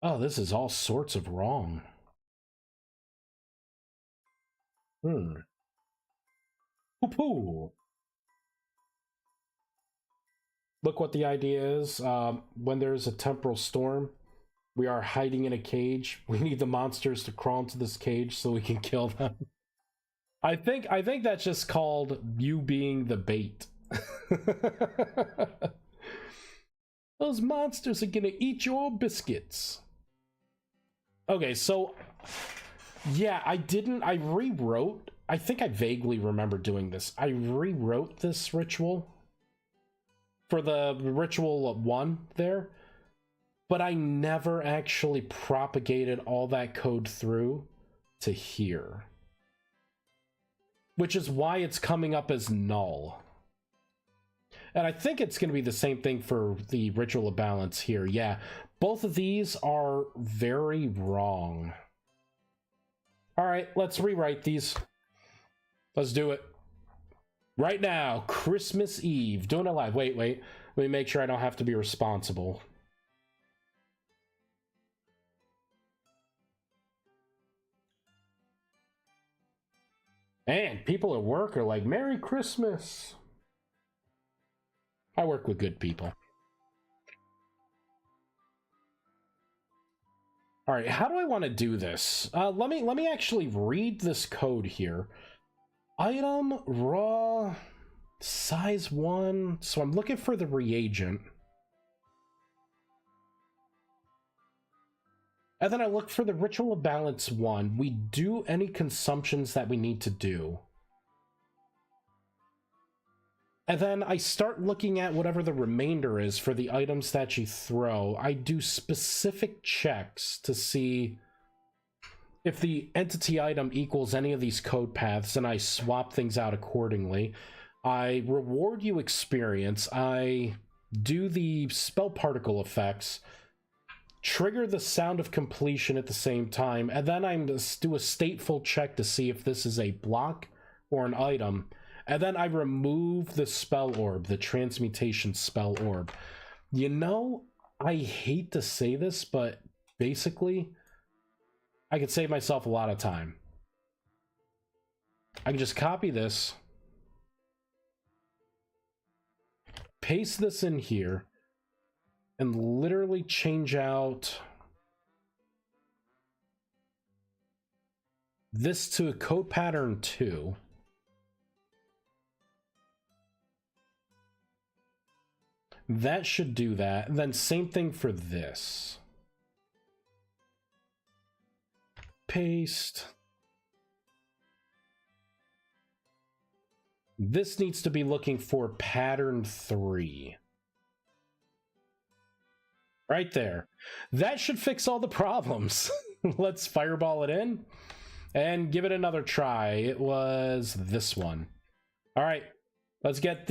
Oh, this is all sorts of wrong. Poo-poo. Look what the idea is. When there's a temporal storm, we are hiding in a cage. We need the monsters to crawl into this cage so we can kill them. I think that's just called you being the bait. Those monsters are gonna eat your biscuits. Okay, so yeah, I rewrote. I think I vaguely remember doing this. I rewrote this ritual for the ritual 1 there, but I never actually propagated all that code through to here, which is why it's coming up as null. And I think it's going to be the same thing for the ritual of balance here. Yeah, both of these are very wrong. All right, let's rewrite these. Let's do it. Right now, Christmas Eve. Doing it live. Wait. Let me make sure I don't have to be responsible. And people at work are like, Merry Christmas. I work with good people. All right, how do I want to do this? Let me actually read this code here. Item raw size 1. So I'm looking for the reagent. And then I look for the ritual of balance 1. We do any consumptions that we need to do. And then I start looking at whatever the remainder is for the items that you throw. I do specific checks to see if the entity item equals any of these code paths, and I swap things out accordingly. I reward you experience. I do the spell particle effects, trigger the sound of completion at the same time, and then I do a stateful check to see if this is a block or an item. And then I remove the spell orb, the transmutation spell orb. You know, I hate to say this, but basically, I could save myself a lot of time. I can just copy this, paste this in here, and literally change out this to a code pattern 2. That should do that. And then same thing for this. Paste. This needs to be looking for pattern 3. Right there. That should fix all the problems. Let's fireball it in and give it another try. It was this one. All right. Let's get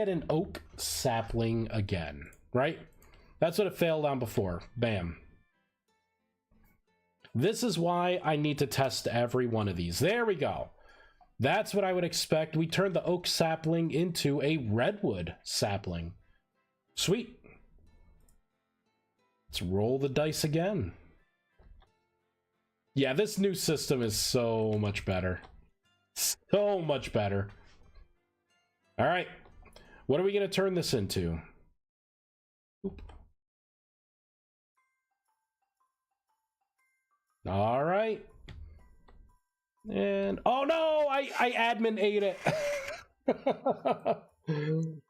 an oak sapling again, right? That's what it failed on before. Bam. This is why I need to test every one of these. There we go. That's what I would expect. We turned the oak sapling into a redwood sapling. Sweet. Let's roll the dice again. Yeah, this new system is so much better. So much better. All right, what are we going to turn this into? Oop. All right. And, oh no, I admin ate it.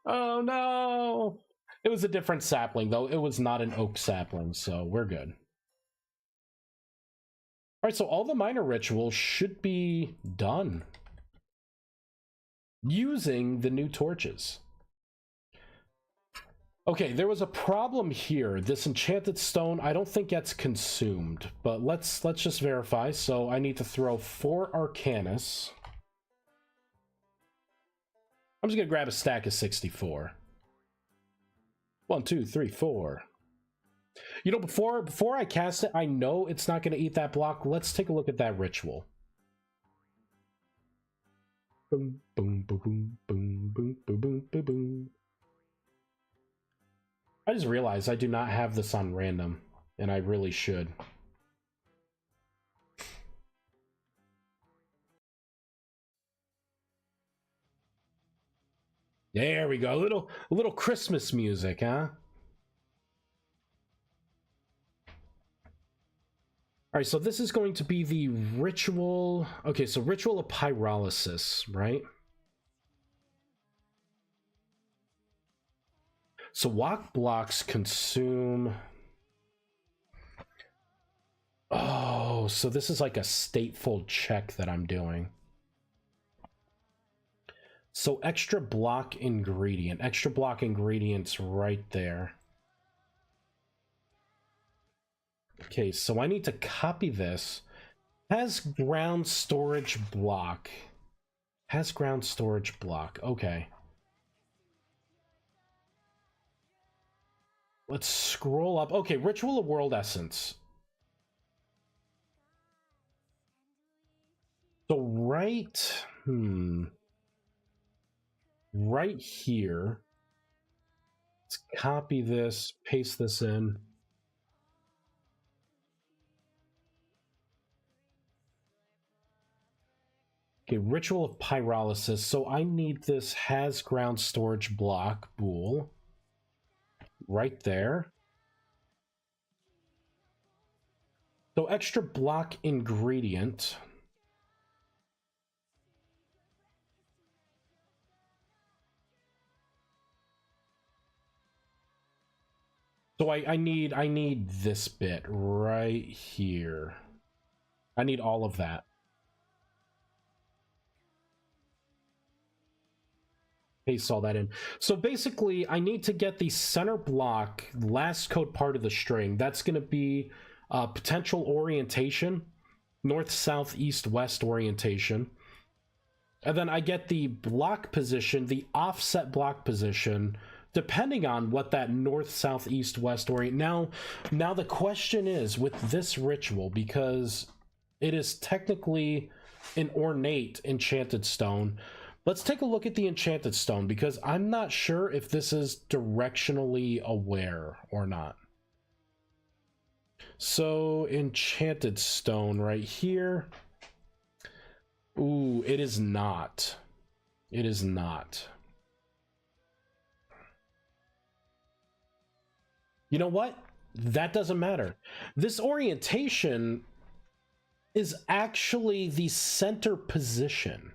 Oh no. It was a different sapling, though. It was not an oak sapling, so we're good. All right, so all the minor rituals should be done using the new torches. Okay, there was a problem here. This enchanted stone, I don't think gets consumed, but let's just verify. So I need to throw 4 Arcanus. I'm just gonna grab a stack of 64. 1, 2, 3, 4. You know, before I cast it, I know it's not gonna eat that block. Let's take a look at that ritual. Boom, boom, boom, boom, boom, boom, boom, boom, boom, boom. I just realized I do not have this on random, and I really should. There we go. A little Christmas music, huh? All right, so this is going to be the ritual. Okay, so ritual of pyrolysis, right? So walk blocks consume. Oh, so this is like a stateful check that I'm doing. So extra block ingredients right there. Okay, so I need to copy this. Has ground storage block. Okay. Let's scroll up. Okay, Ritual of World Essence. So right here. Let's copy this, paste this in. Okay, Ritual of Pyrolysis. So I need this has ground storage block bool right there. So extra block ingredient. So I need this bit right here. I need all of that. Paste all that in. So basically, I need to get the center block, last code part of the string. That's going to be potential orientation, north, south, east, west orientation. And then I get the block position, the offset block position, depending on what that north, south, east, west orient. Now the question is with this ritual, because it is technically an ornate enchanted stone. Let's take a look at the enchanted stone, because I'm not sure if this is directionally aware or not. So enchanted stone right here. Ooh, it is not. It is not. You know what? That doesn't matter. This orientation is actually the center position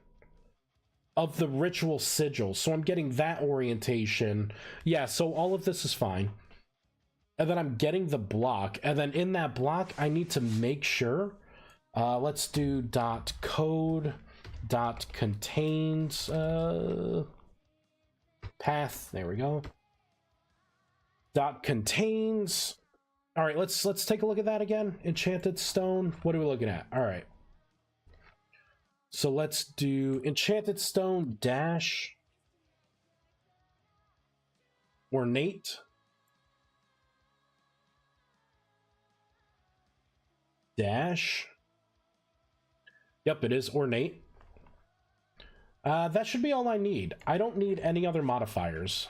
of the ritual sigil. So I'm getting that orientation. Yeah, so all of this is fine. And then I'm getting the block. And then in that block, I need to make sure. Let's do .code .contains path. There we go. .contains. All right, let's take a look at that again. Enchanted stone. What are we looking at? All right. So let's do enchanted stone dash ornate dash. Yep, it is ornate. That should be all I need. I don't need any other modifiers.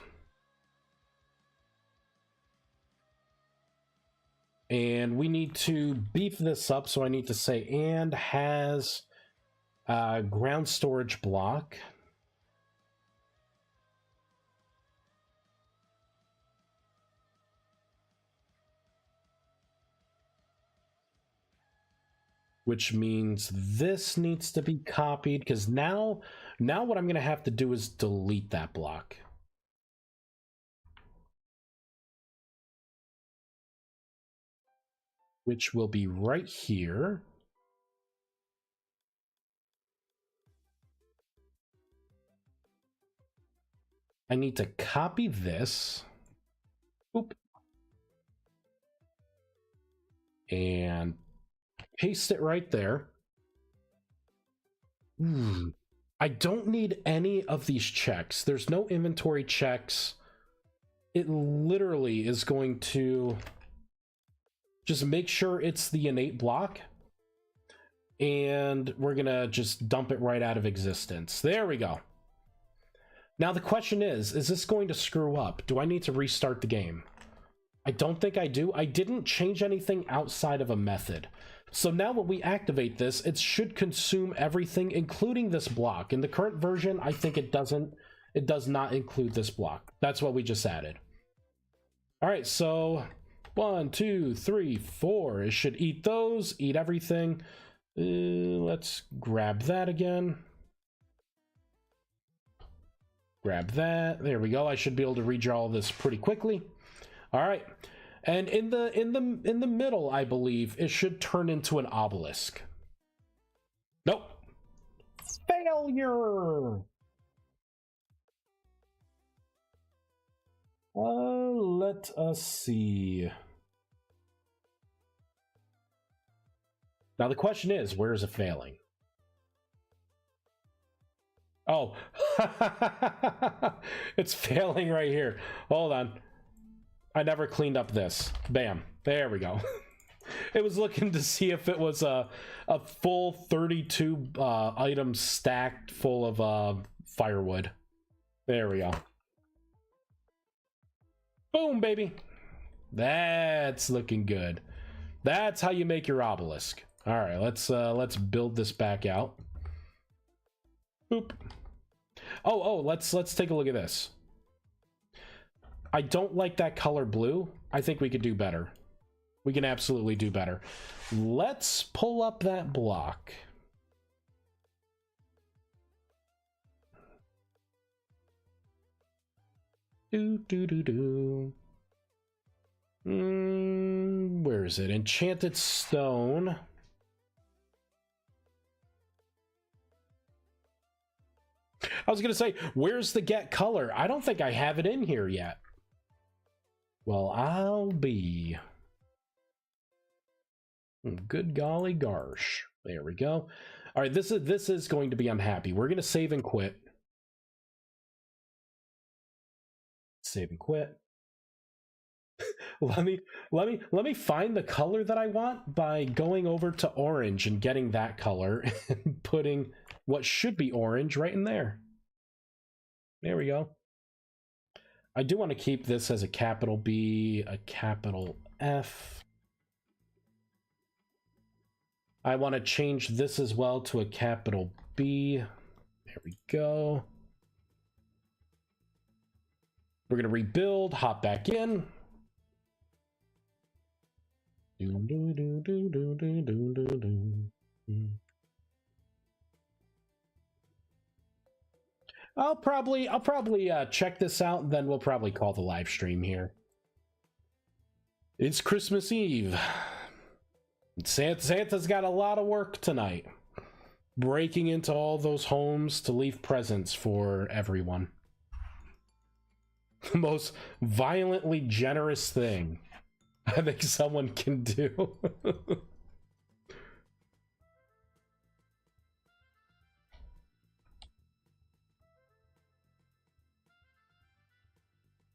And we need to beef this up, so I need to say and has ground storage block. Which means this needs to be copied, because now what I'm going to have to do is delete that block. Which will be right here. I need to copy this. Oop. And paste it right there. I don't need any of these checks. There's no inventory checks. It literally is going to just make sure it's the innate block. And we're gonna just dump it right out of existence. There we go. Now the question is this going to screw up? Do I need to restart the game? I don't think I do. I didn't change anything outside of a method. So now when we activate this, it should consume everything, including this block. In the current version, I think it doesn't. it does not include this block. That's what we just added. All right, so 1, 2, 3, 4. It should eat those, eat everything. Let's grab that again. Grab that. There we go. I should be able to redraw all this pretty quickly. All right. And in the middle, I believe it should turn into an obelisk. Nope. Failure. Let us see. Now the question is, where is it failing? Oh, it's failing right here. Hold on. I never cleaned up this. Bam. There we go. It was looking to see if it was a full 32 items stacked full of firewood. There we go. Boom, baby. That's looking good. That's how you make your obelisk. All right, let's build this back out. Boop. Oh, let's take a look at this. I don't like that color blue. I think we could do better. We can absolutely do better. Let's pull up that block. Where is it? Enchanted stone. I was gonna say, where's the get color? I don't think I have it in here yet. Well, I'll be. Good golly gosh. There we go. All right, this is going to be unhappy. We're gonna save and quit. Save and quit. let me find the color that I want by going over to orange and getting that color and putting what should be orange right in there. There we go. I do want to keep this as a capital B, a capital F. I want to change this as well to a capital B. There we go. We're going to rebuild, hop back in. I'll probably check this out, and then we'll probably call the live stream here. It's Christmas Eve. Santa's got a lot of work tonight. Breaking into all those homes to leave presents for everyone. The most violently generous thing I think someone can do.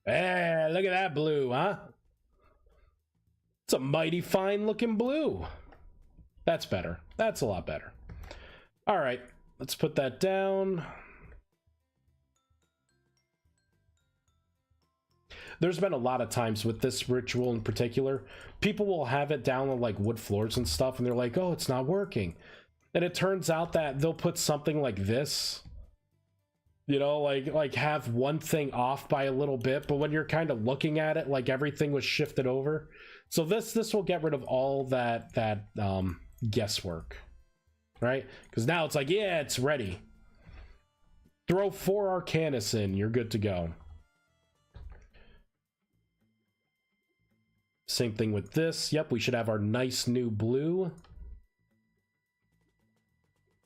Hey, look at that blue, huh? It's a mighty fine looking blue. That's better. That's a lot better. All right, let's put that down. There's been a lot of times with this ritual in particular, people will have it down on like wood floors and stuff, and they're like, oh, it's not working. And it turns out that they'll put something like this, you know, like have one thing off by a little bit, but when you're kind of looking at it, like everything was shifted over. So this will get rid of all that guesswork, right? Because now it's like, yeah, it's ready. Throw 4 Arcanus in, you're good to go. Same thing with this. Yep, we should have our nice new blue.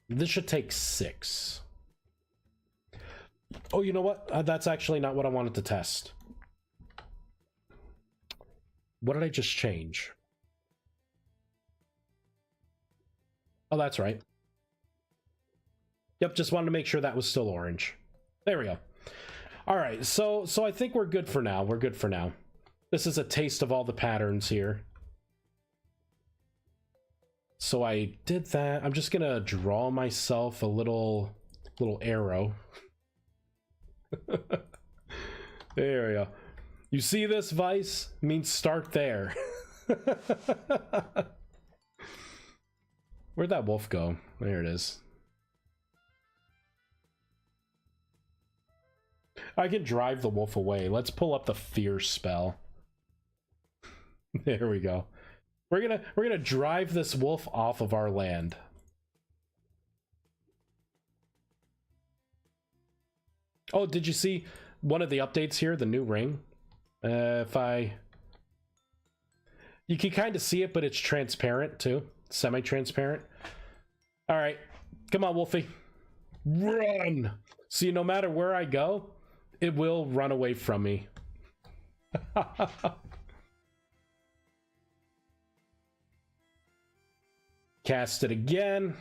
This should take 6. Oh, you know what? That's actually not what I wanted to test. What did I just change? Oh, that's right. Yep, just wanted to make sure that was still orange. There we go. All right, so I think we're good for now. We're good for now. This is a taste of all the patterns here. So I did that. I'm just gonna draw myself a little arrow. There we go. You see this, Vice? It means start there. Where'd that wolf go? There it is. I can drive the wolf away. Let's pull up the fear spell. There we go. We're gonna drive this wolf off of our land. Oh, did you see one of the updates here? The new ring. You can kind of see it, but it's transparent too, semi-transparent. All right, come on, Wolfie, run! See, no matter where I go, it will run away from me. Cast it again.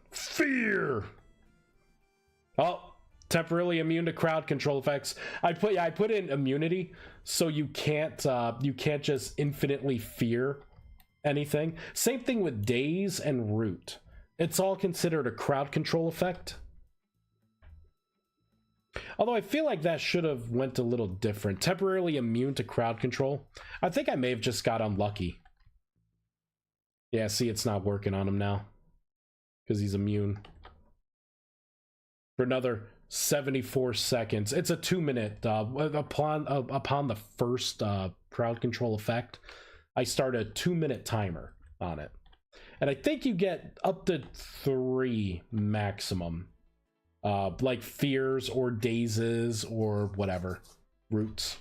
Fear. Oh, temporarily immune to crowd control effects. I put in immunity, so you can't just infinitely fear anything. Same thing with daze and root. It's all considered a crowd control effect. Although I feel like that should have went a little different. Temporarily immune to crowd control. I think I may have just got unlucky. Yeah, see, it's not working on him now because he's immune for another 74 seconds. It's a 2-minute upon the first crowd control effect. I start a 2-minute timer on it, and I think you get up to 3 maximum, like fears or dazes or whatever roots.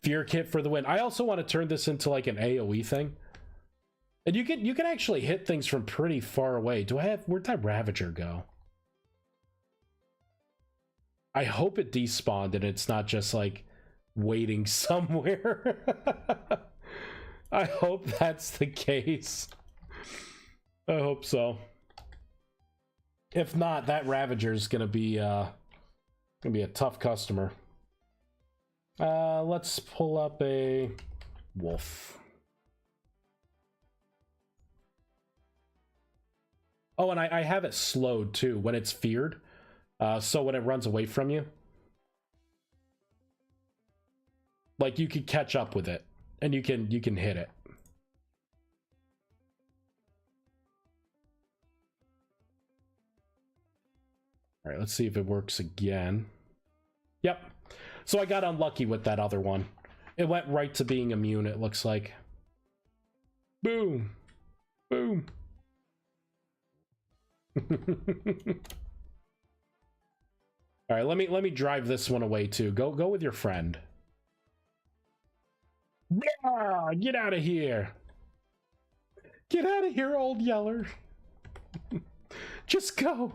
Fear kit for the win. I also want to turn this into like an AoE thing. And you can actually hit things from pretty far away. Where'd that Ravager go? I hope it despawned and it's not just like waiting somewhere. I hope that's the case. I hope so. If not, that Ravager is gonna be a tough customer. Let's pull up a wolf. Oh, and I have it slowed too when it's feared. So when it runs away from you, like you could catch up with it and you can hit it. All right, let's see if it works again. Yep. So I got unlucky with that other one. It went right to being immune, it looks like. Boom. Boom. All right, let me drive this one away too. Go with your friend. Yeah, get out of here. Get out of here, old yeller. Just go.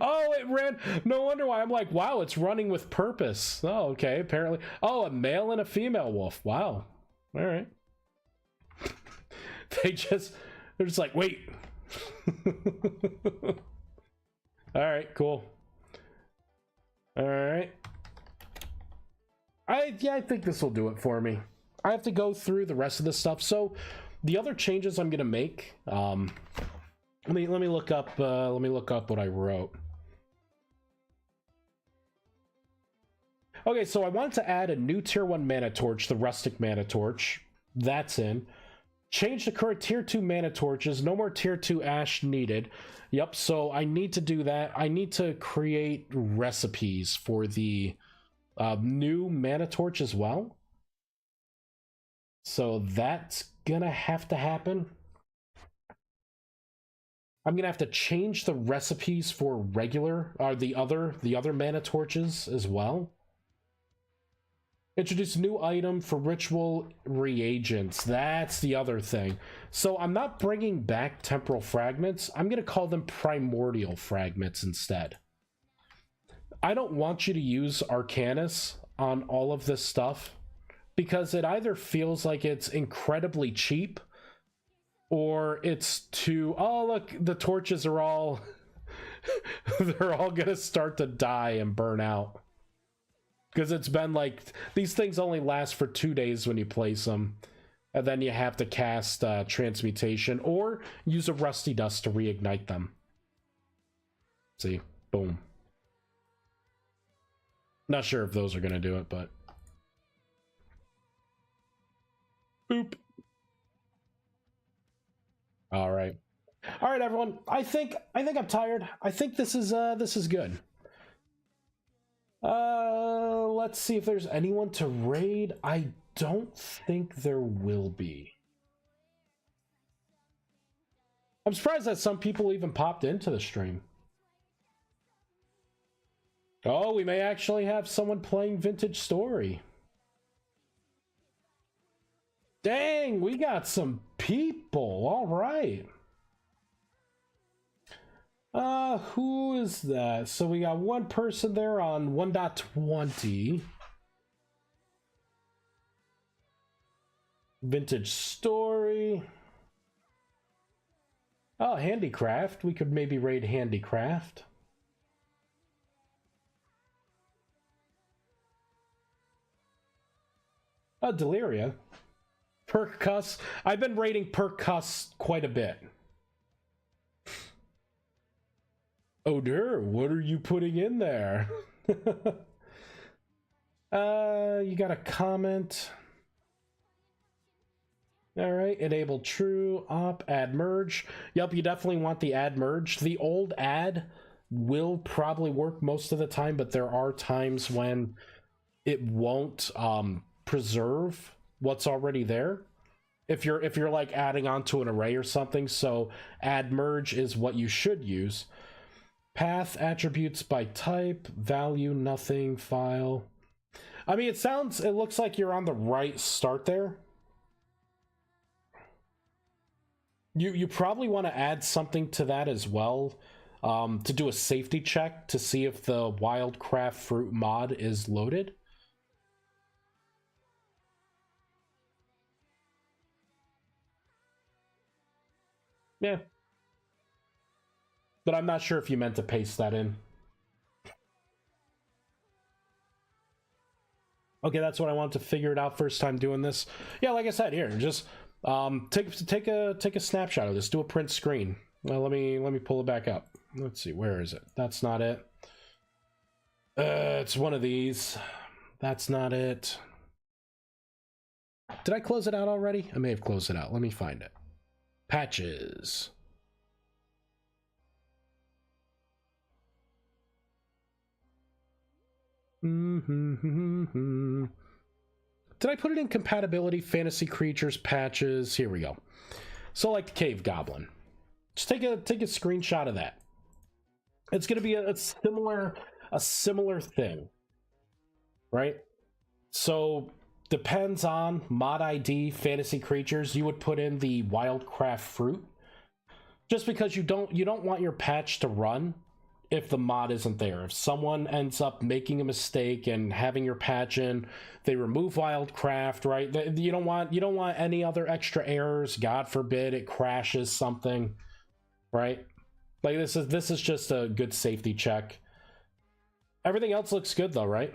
Oh, it ran. No wonder why. I'm like, wow, it's running with purpose. Oh, okay, apparently. Oh, a male and a female wolf. Wow. All right. They're just like, wait. All right, cool. All right. I think this will do it for me. I have to go through the rest of this stuff. So the other changes I'm gonna make, let me look up what I wrote. Okay, so I wanted to add a new tier 1 mana torch, the rustic mana torch. That's in. Change the current tier 2 mana torches. No more tier 2 ash needed. Yep, so I need to do that. I need to create recipes for the new mana torch as well. So that's gonna have to happen. I'm gonna have to change the recipes for regular, or the other mana torches as well. Introduce new item for ritual reagents. That's the other thing. So I'm not bringing back temporal fragments. I'm gonna call them primordial fragments instead. I don't want you to use Arcanus on all of this stuff because it either feels like it's incredibly cheap or it's too, oh look, the torches are all they're all gonna start to die and burn out. Because it's been like, these things only last for 2 days when you place them. And then you have to cast Transmutation or use a Rusty Dust to reignite them. See? Boom. Not sure if those are going to do it, but... Boop. All right. All right, everyone. I think I'm tired. I think this is good. Let's see if there's anyone to raid. I don't think there will be. I'm surprised that some people even popped into the stream. Oh, we may actually have someone playing Vintage Story. Dang, we got some people. All right. Who is that? So we got one person there on 1.20. Vintage Story. Oh, Handicraft. We could maybe raid Handicraft. Oh, Deliria. Percuss. I've been raiding Percuss quite a bit. Oh dear, what are you putting in there? You got a comment. All right, enable true op add merge. Yep, you definitely want the add merge. The old add will probably work most of the time, but there are times when it won't preserve what's already there. If you're like adding onto an array or something, so add merge is what you should use. Path attributes by type, value nothing, file. I mean, it looks like you're on the right start there. You probably want to add something to that as well, to do a safety check to see if the ViesCraft fruit mod is loaded. Yeah. But I'm not sure if you meant to paste that in. Okay, that's what I wanted to figure it out first time doing this. Yeah, like I said, here, just take a snapshot of this. Do a print screen. Well, let me pull it back up. Let's see, where is it? That's not it. It's one of these. That's not it. Did I close it out already? I may have closed it out. Let me find it. Patches. Did I put it in compatibility, fantasy creatures, patches? Here we go. So like the cave goblin. Just take a screenshot of that. It's gonna be a similar thing, right? So depends on mod ID, fantasy creatures. You would put in the ViesCraft fruit, just because you don't want your patch to run if the mod isn't there. If someone ends up making a mistake and having your patch in, they remove ViesCraft, right? You don't want any other extra errors. God forbid it crashes something, right? Like this is just a good safety check. Everything else looks good though, right?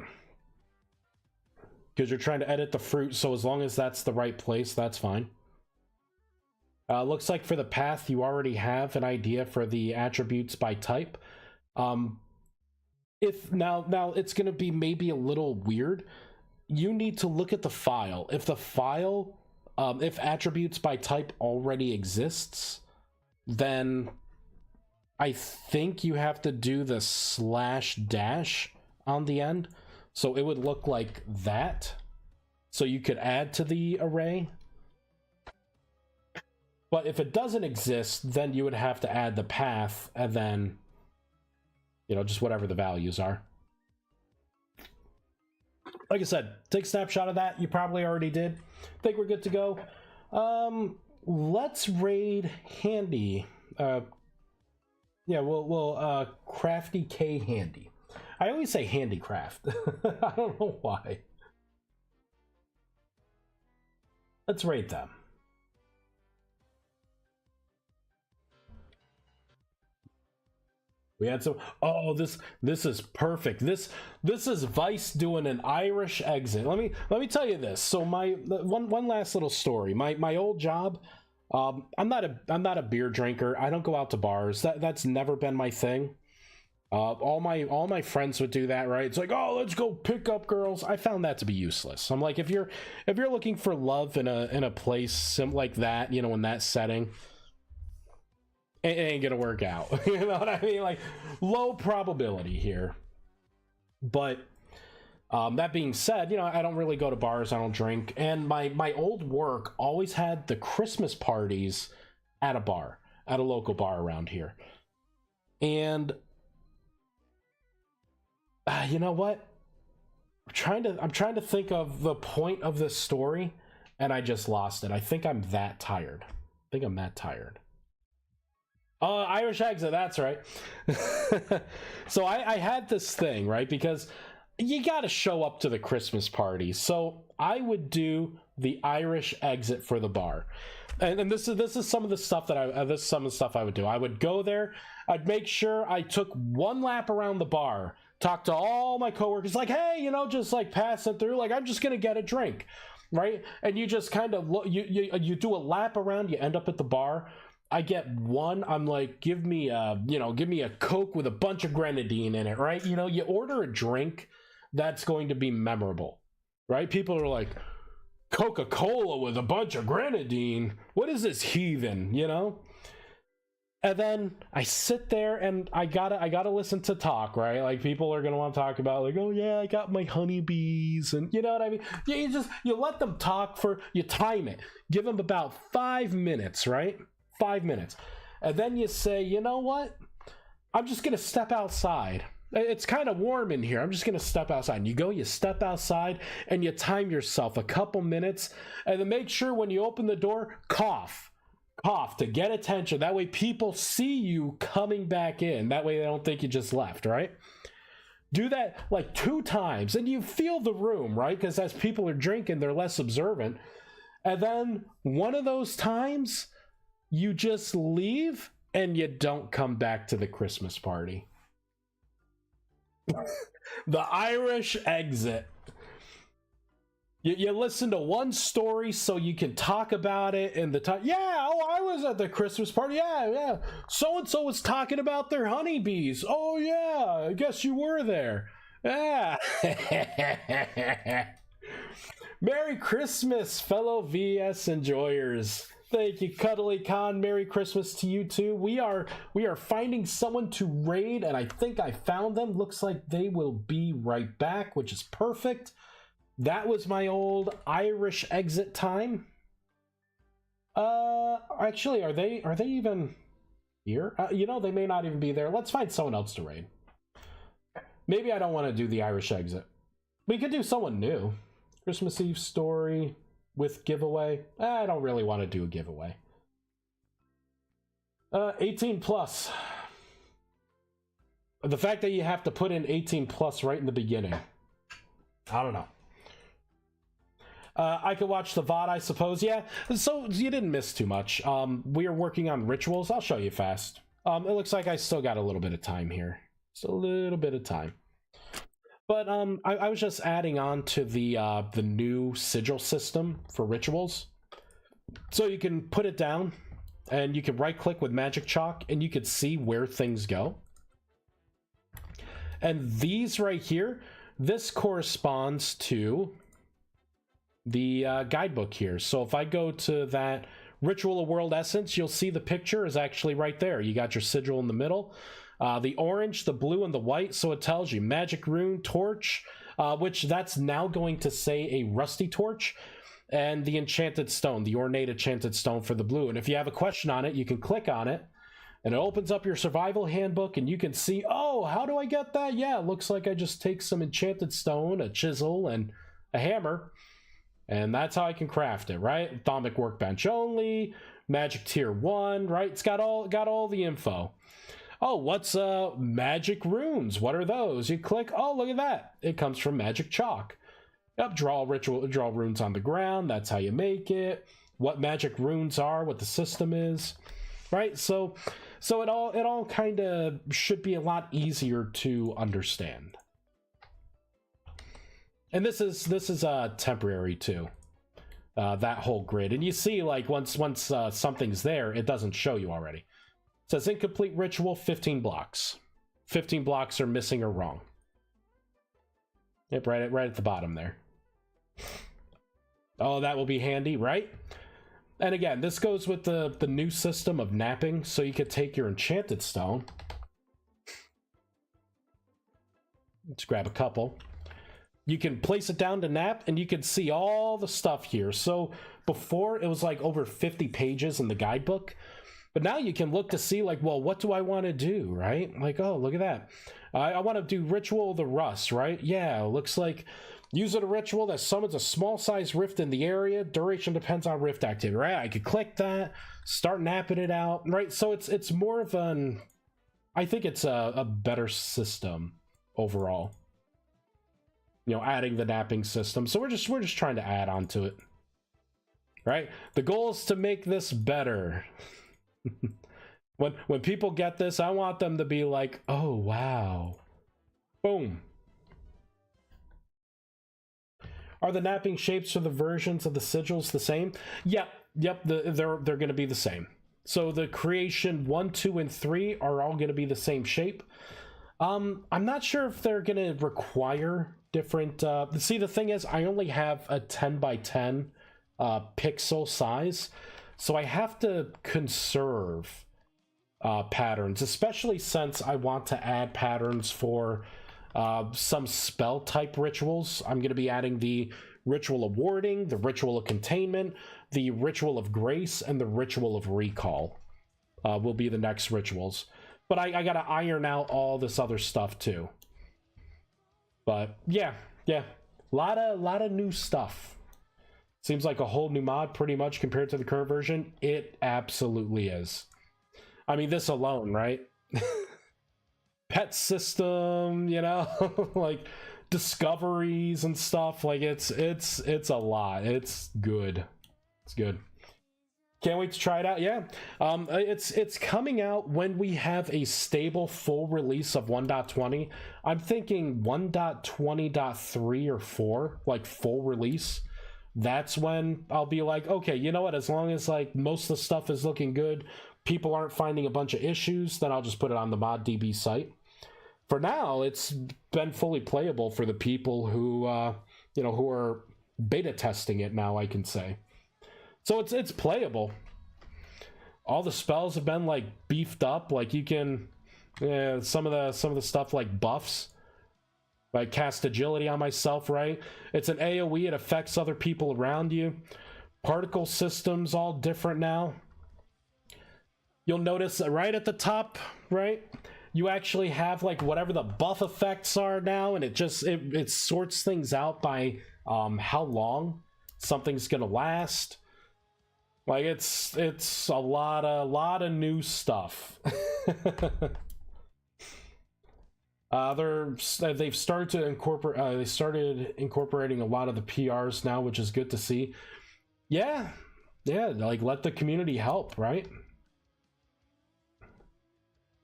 Because you're trying to edit the fruit, so as long as that's the right place, that's fine. Looks like for the path, you already have an idea for the attributes by type. If now it's going to be maybe a little weird. You need to look at the file. If the file, if attributes by type already exists, then I think you have to do the /- on the end. So it would look like that. So you could add to the array. But if it doesn't exist, then you would have to add the path and then, you know, just whatever the values are. Like I said, take a snapshot of that. You probably already did. Think we're good to go. Let's raid Handy. Yeah, we'll Crafty K Handy. I always say Handicraft. I don't know why. Let's raid them. We had some. Oh, this is perfect. This is Vice doing an Irish exit. Let me tell you this. So one last little story. My old job. I'm not a beer drinker. I don't go out to bars. That's never been my thing. All my friends would do that, right? It's like, oh, let's go pick up girls. I found that to be useless. I'm like, if you're looking for love in a place like that, you know, in that setting, it ain't gonna work out. You know what I mean? Like, low probability here. But that being said, you know, I don't really go to bars, I don't drink, and my old work always had the Christmas parties at a bar, at a local bar around here. And you know what? I'm trying to think of the point of this story, and I just lost it. I think I'm that tired. Irish exit, that's right. So I had this thing, right? Because you got to show up to the Christmas party. So I would do the Irish exit for the bar. And this is some of the stuff that I would do. I would go there. I'd make sure I took one lap around the bar, talk to all my coworkers, like, hey, you know, just like pass it through, like, I'm just gonna get a drink, right? And you just kind of look, you do a lap around, you end up at the bar. I get one, I'm like, give me a Coke with a bunch of grenadine in it, right? You know, you order a drink that's going to be memorable, right? People are like, Coca-Cola with a bunch of grenadine, what is this heathen, you know? And then I sit there and I gotta listen to talk, right? Like, people are gonna want to talk about, like, oh yeah, I got my honeybees, and you know what I mean? You let them talk you time it, give them about 5 minutes, right? 5 minutes, and then you say, you know what? I'm just gonna step outside. It's kind of warm in here. I'm just gonna step outside. And you step outside, and you time yourself a couple minutes, and then make sure when you open the door, cough to get attention. That way people see you coming back in. That way they don't think you just left, right? Do that like 2 times, and you feel the room, right? Because as people are drinking, they're less observant. And then one of those times, you just leave and you don't come back to the Christmas party. The Irish exit. You listen to one story so you can talk about it in the time. Yeah, I was at the Christmas party. Yeah. So-and-so was talking about their honeybees. Oh, yeah, I guess you were there. Yeah. Merry Christmas, fellow VS enjoyers. Thank you, Cuddly Con. Merry Christmas to you too. We are finding someone to raid, and I think I found them. Looks like they will be right back, which is perfect. That was my old Irish exit time. Actually, are they even here? You know, they may not even be there. Let's find someone else to raid. Maybe I don't want to do the Irish exit. We could do someone new. Christmas Eve story with giveaway. I don't really want to do a giveaway. 18 plus. The fact that you have to put in 18 plus right in the beginning. I don't know. I could watch the VOD, I suppose. Yeah, so you didn't miss too much. We are working on rituals. I'll show you fast. It looks like I still got a little bit of time here. Just a little bit of time. But I was just adding on to the new sigil system for rituals. So you can put it down, and you can right-click with magic chalk, and you can see where things go. And these right here, this corresponds to the guidebook here. So if I go to that Ritual of World Essence, you'll see the picture is actually right there. You got your sigil in the middle. The orange, the blue, and the white, so it tells you magic rune, torch, which that's now going to say a rusty torch, and the enchanted stone, the ornate enchanted stone for the blue. And if you have a question on it, you can click on it, and it opens up your survival handbook, and you can see, oh, how do I get that? Yeah, it looks like I just take some enchanted stone, a chisel, and a hammer, and that's how I can craft it, right? Atomic workbench only, magic tier 1, right? It's got all the info. Oh, what's magic runes? What are those? You click, oh, look at that. It comes from magic chalk. Yep, draw runes on the ground. That's how you make it. What magic runes are, what the system is, right? So it all kind of should be a lot easier to understand. And this is temporary too. That whole grid, and you see, like, once something's there, it doesn't show you already. It says incomplete ritual, 15 blocks. 15 blocks are missing or wrong. Yep, right at the bottom there. Oh, that will be handy, right? And again, this goes with the new system of napping, so you could take your enchanted stone. Let's grab a couple. You can place it down to nap, and you can see all the stuff here. So before, it was like over 50 pages in the guidebook. But now you can look to see, like, well, what do I want to do, right? Like, oh, look at that. I want to do Ritual of the Rust, right? Yeah, looks like using a ritual that summons a small-sized rift in the area. Duration depends on rift activity, right? I could click that, start napping it out, right? So it's more of an... I think it's a better system overall. You know, adding the napping system. So we're just trying to add on to it, right? The goal is to make this better. When people get this, I want them to be like, oh wow, boom. Are the napping shapes for the versions of the sigils the same? Yep, they're going to be the same. So the creation 1, 2, and 3 are all going to be the same shape. I'm not sure if they're going to require different... see, the thing is, I only have a 10 by 10 pixel size, so I have to conserve patterns, especially since I want to add patterns for some spell type rituals. I'm going to be adding the Ritual of Warding, the Ritual of Containment, the Ritual of Grace, and the Ritual of Recall will be the next rituals. But I gotta iron out all this other stuff too. But yeah, lot of new stuff. Seems like a whole new mod pretty much compared to the current version. It absolutely is. I mean, this alone, right? Pet system, you know, like discoveries and stuff. Like it's a lot. It's good. It's good. Can't wait to try it out. Yeah, it's coming out when we have a stable full release of 1.20. I'm thinking 1.20.3 or 4, like full release. That's when I'll be like, okay, you know what? As long as like most of the stuff is looking good, people aren't finding a bunch of issues, then I'll just put it on the ModDB site. For now, it's been fully playable for the people who, you know, who are beta testing it now, I can say. So it's playable. All the spells have been like beefed up. Like you can, some of the stuff like buffs. Like cast agility on myself, right? It's an AoE. It affects other people around you. Particle systems all different now. You'll notice right at the top, right? You actually have like whatever the buff effects are now, and it just it sorts things out by how long something's gonna last. Like it's a lot of new stuff. They've started to incorporate. They started incorporating a lot of the PRs now, which is good to see. Yeah, like let the community help, right?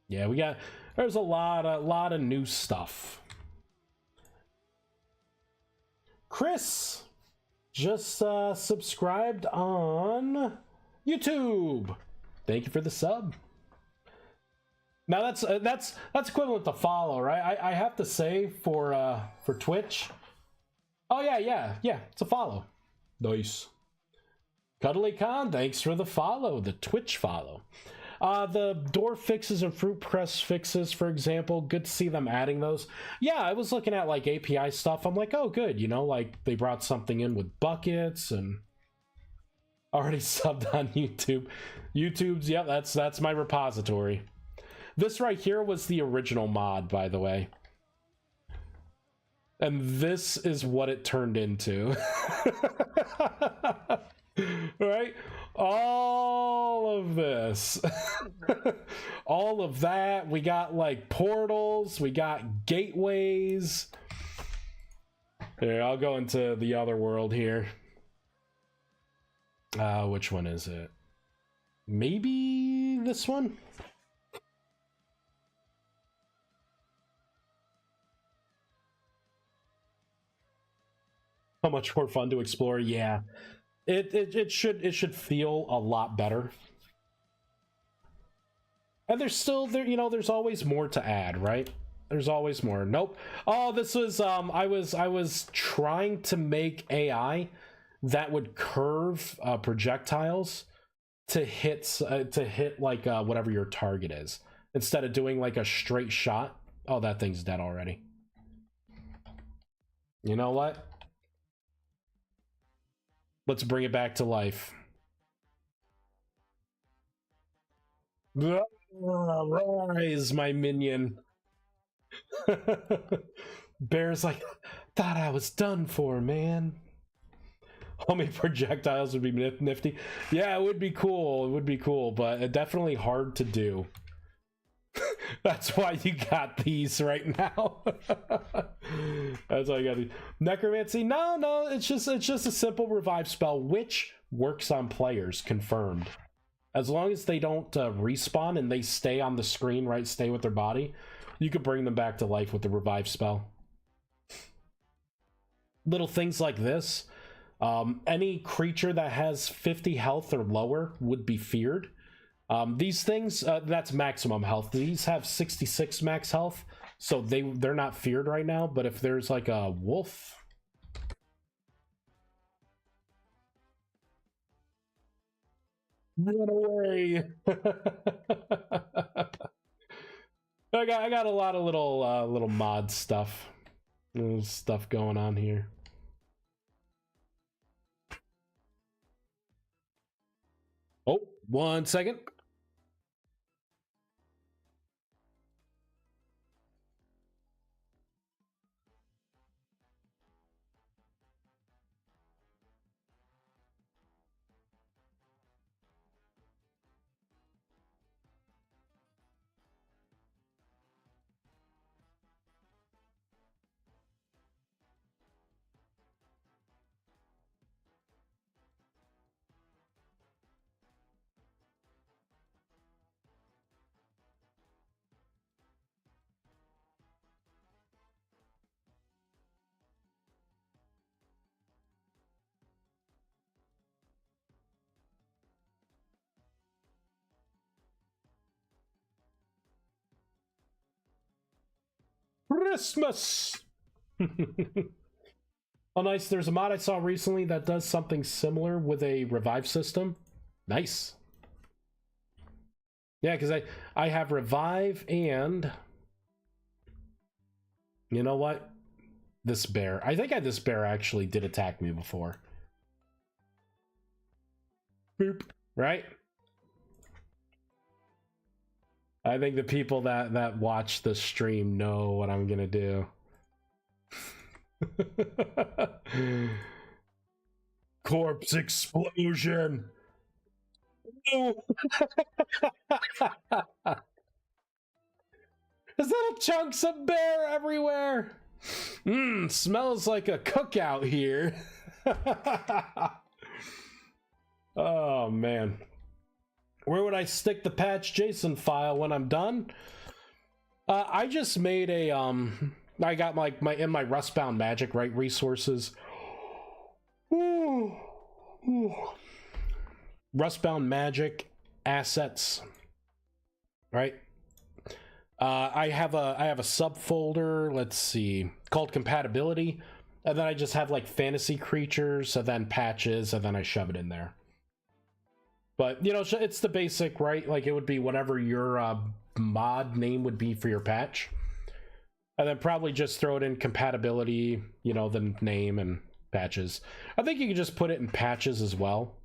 Yeah, there's a lot of new stuff. Chris just subscribed on YouTube. Thank you for the sub. Now that's equivalent to follow, right? I have to say for Twitch. Oh yeah, it's a follow. Nice. Cuddly Khan, thanks for the follow, the Twitch follow. The door fixes and fruit press fixes, for example, good to see them adding those. Yeah, I was looking at like API stuff. I'm like, oh good, you know, like they brought something in with buckets and already subbed on YouTube. YouTube's, yeah, that's my repository. This right here was the original mod, by the way. And this is what it turned into. Right? All of this. All of that. We got like portals. We got gateways. Here, I'll go into the other world here. Which one is it? Maybe this one? How much more fun to explore? Yeah. It should feel a lot better. And there's still you know, there's always more to add, right? There's always more. Nope. Oh, this was I was trying to make AI that would curve projectiles, to hit like whatever your target is, instead of doing like a straight shot. Oh, that thing's dead already. You know what? Let's bring it back to life. Rise, my minion. Bear's like, thought I was done for, man. Homing projectiles would be nifty. Yeah, it would be cool. It would be cool, but definitely hard to do. That's why you got these right now. That's why you got these. Necromancy? No, it's just a simple revive spell, which works on players, confirmed. As long as they don't respawn and they stay on the screen, right? Stay with their body, you could bring them back to life with the revive spell. Little things like this. Any creature that has 50 health or lower would be feared. These things, that's maximum health. These have 66 max health, so they're not feared right now. But if there's like a wolf... Run away! I got a lot of little mod stuff. Little stuff going on here. Oh, 1 second. Christmas! Oh, nice. There's a mod I saw recently that does something similar with a revive system. Nice. Yeah, because I have revive and... You know what? This bear. I think this bear actually did attack me before. Boop. Right? I think the people that watch the stream know what I'm gonna do. Corpse explosion. No. Is that a chunks of bear everywhere? Smells like a cookout here. Oh man. Where would I stick the patch JSON file when I'm done? I just made a I got like in my Rustbound Magic, right, resources. Ooh. Rustbound Magic assets, right? I have a subfolder, let's see, called compatibility, and then I just have like fantasy creatures, and then patches, and then I shove it in there. But you know, it's the basic, right? Like it would be whatever your mod name would be for your patch, and then probably just throw it in compatibility, you know, the name and patches. I think you can just put it in patches as well.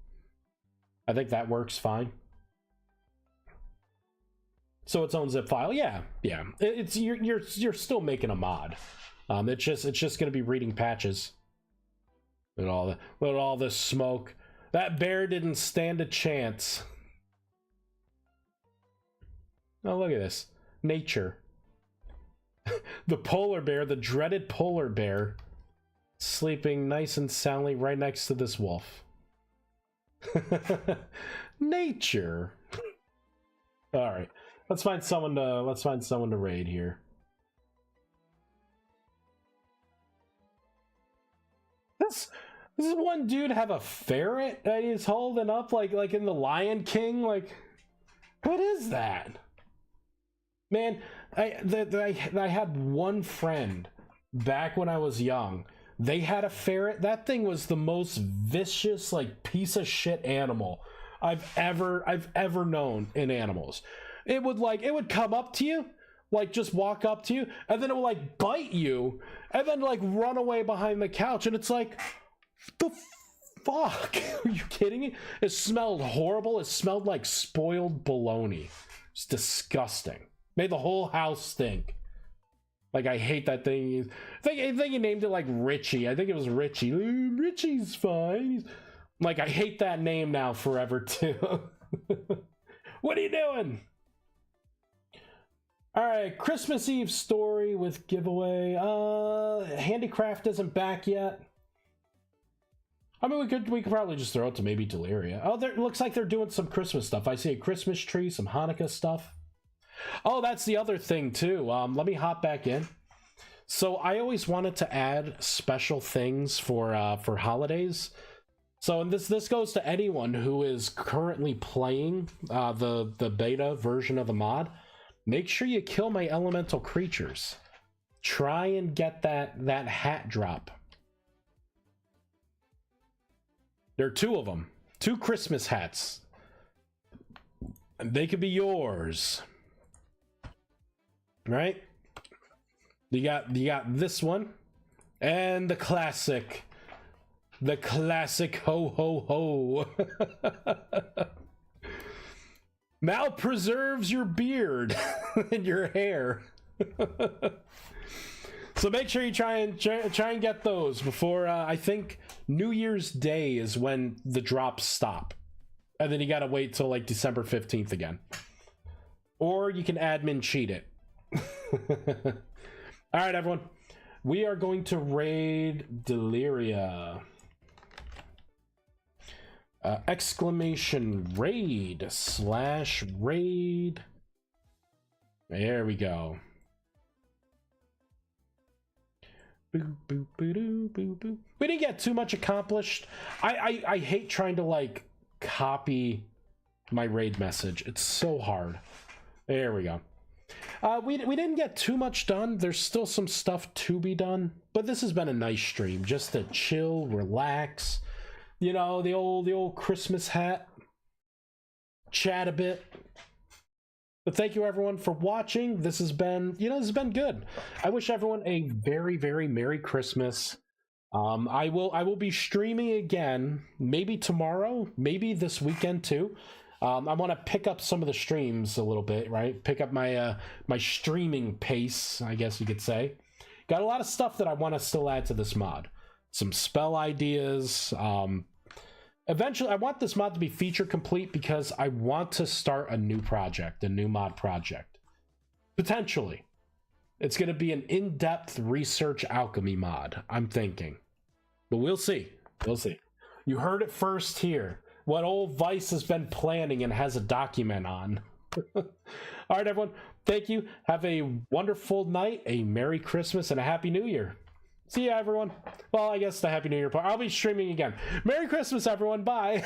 I think that works fine. So its own zip file, yeah. It's you're still making a mod. It's just gonna be reading patches. Look at all this smoke. That bear didn't stand a chance. Oh, look at this. Nature. The polar bear, the dreaded polar bear, sleeping nice and soundly right next to this wolf. Nature. All right. Let's find someone to raid here. Does one dude have a ferret that he's holding up like in the Lion King? Like, what is that? Man, I had one friend back when I was young. They had a ferret. That thing was the most vicious, like, piece of shit animal. I've ever known in animals. It would come up to you, like just walk up to you, and then it would like bite you, and then like run away behind the couch, and it's like, the fuck? Are you kidding me? It smelled horrible. It smelled like spoiled bologna. It's disgusting. Made the whole house stink. Like, I hate that thing. I think he named it like Richie. I think it was Richie. Richie's fine. Like, I hate that name now forever too. What are you doing? All right, Christmas Eve story with giveaway. Handicraft isn't back yet. I mean, we could probably just throw it to maybe Deliria. Oh, it looks like they're doing some Christmas stuff. I see a Christmas tree, some Hanukkah stuff. Oh, that's the other thing too. Let me hop back in. So I always wanted to add special things for holidays. So and this goes to anyone who is currently playing the beta version of the mod. Make sure you kill my elemental creatures. Try and get that hat drop. There are 2 of them. 2 Christmas hats. And they could be yours. Right? You got this one. And the classic. The classic ho ho ho. Mal preserves your beard and your hair. So make sure you try and get those before I think New Year's Day is when the drops stop, and then you gotta wait till like December 15th again, or you can admin cheat it. All right, everyone, we are going to raid Deliria. Exclamation raid / raid. There we go. Boo, boo, boo, doo, boo, boo. We didn't get too much accomplished. I hate trying to like copy my raid message. It's so hard. There we go. We didn't get too much done. There's still some stuff to be done, but this has been a nice stream just to chill, relax. You know, the old Christmas hat, chat a bit. But thank you everyone for watching. This has been, this has been good. I wish everyone a very, very Merry Christmas. I will be streaming again, maybe tomorrow, maybe this weekend too. I want to pick up some of the streams a little bit, right? Pick up my my streaming pace, I guess you could say. Got a lot of stuff that I want to still add to this mod. Some spell ideas. Eventually, I want this mod to be feature complete because I want to start a new project, a new mod project. Potentially. It's going to be an in-depth research alchemy mod, I'm thinking. But we'll see. We'll see. You heard it first here. What old Vice has been planning and has a document on. All right, everyone. Thank you. Have a wonderful night, a Merry Christmas, and a Happy New Year. See ya, everyone. Well, I guess the Happy New Year part. I'll be streaming again. Merry Christmas, everyone. Bye.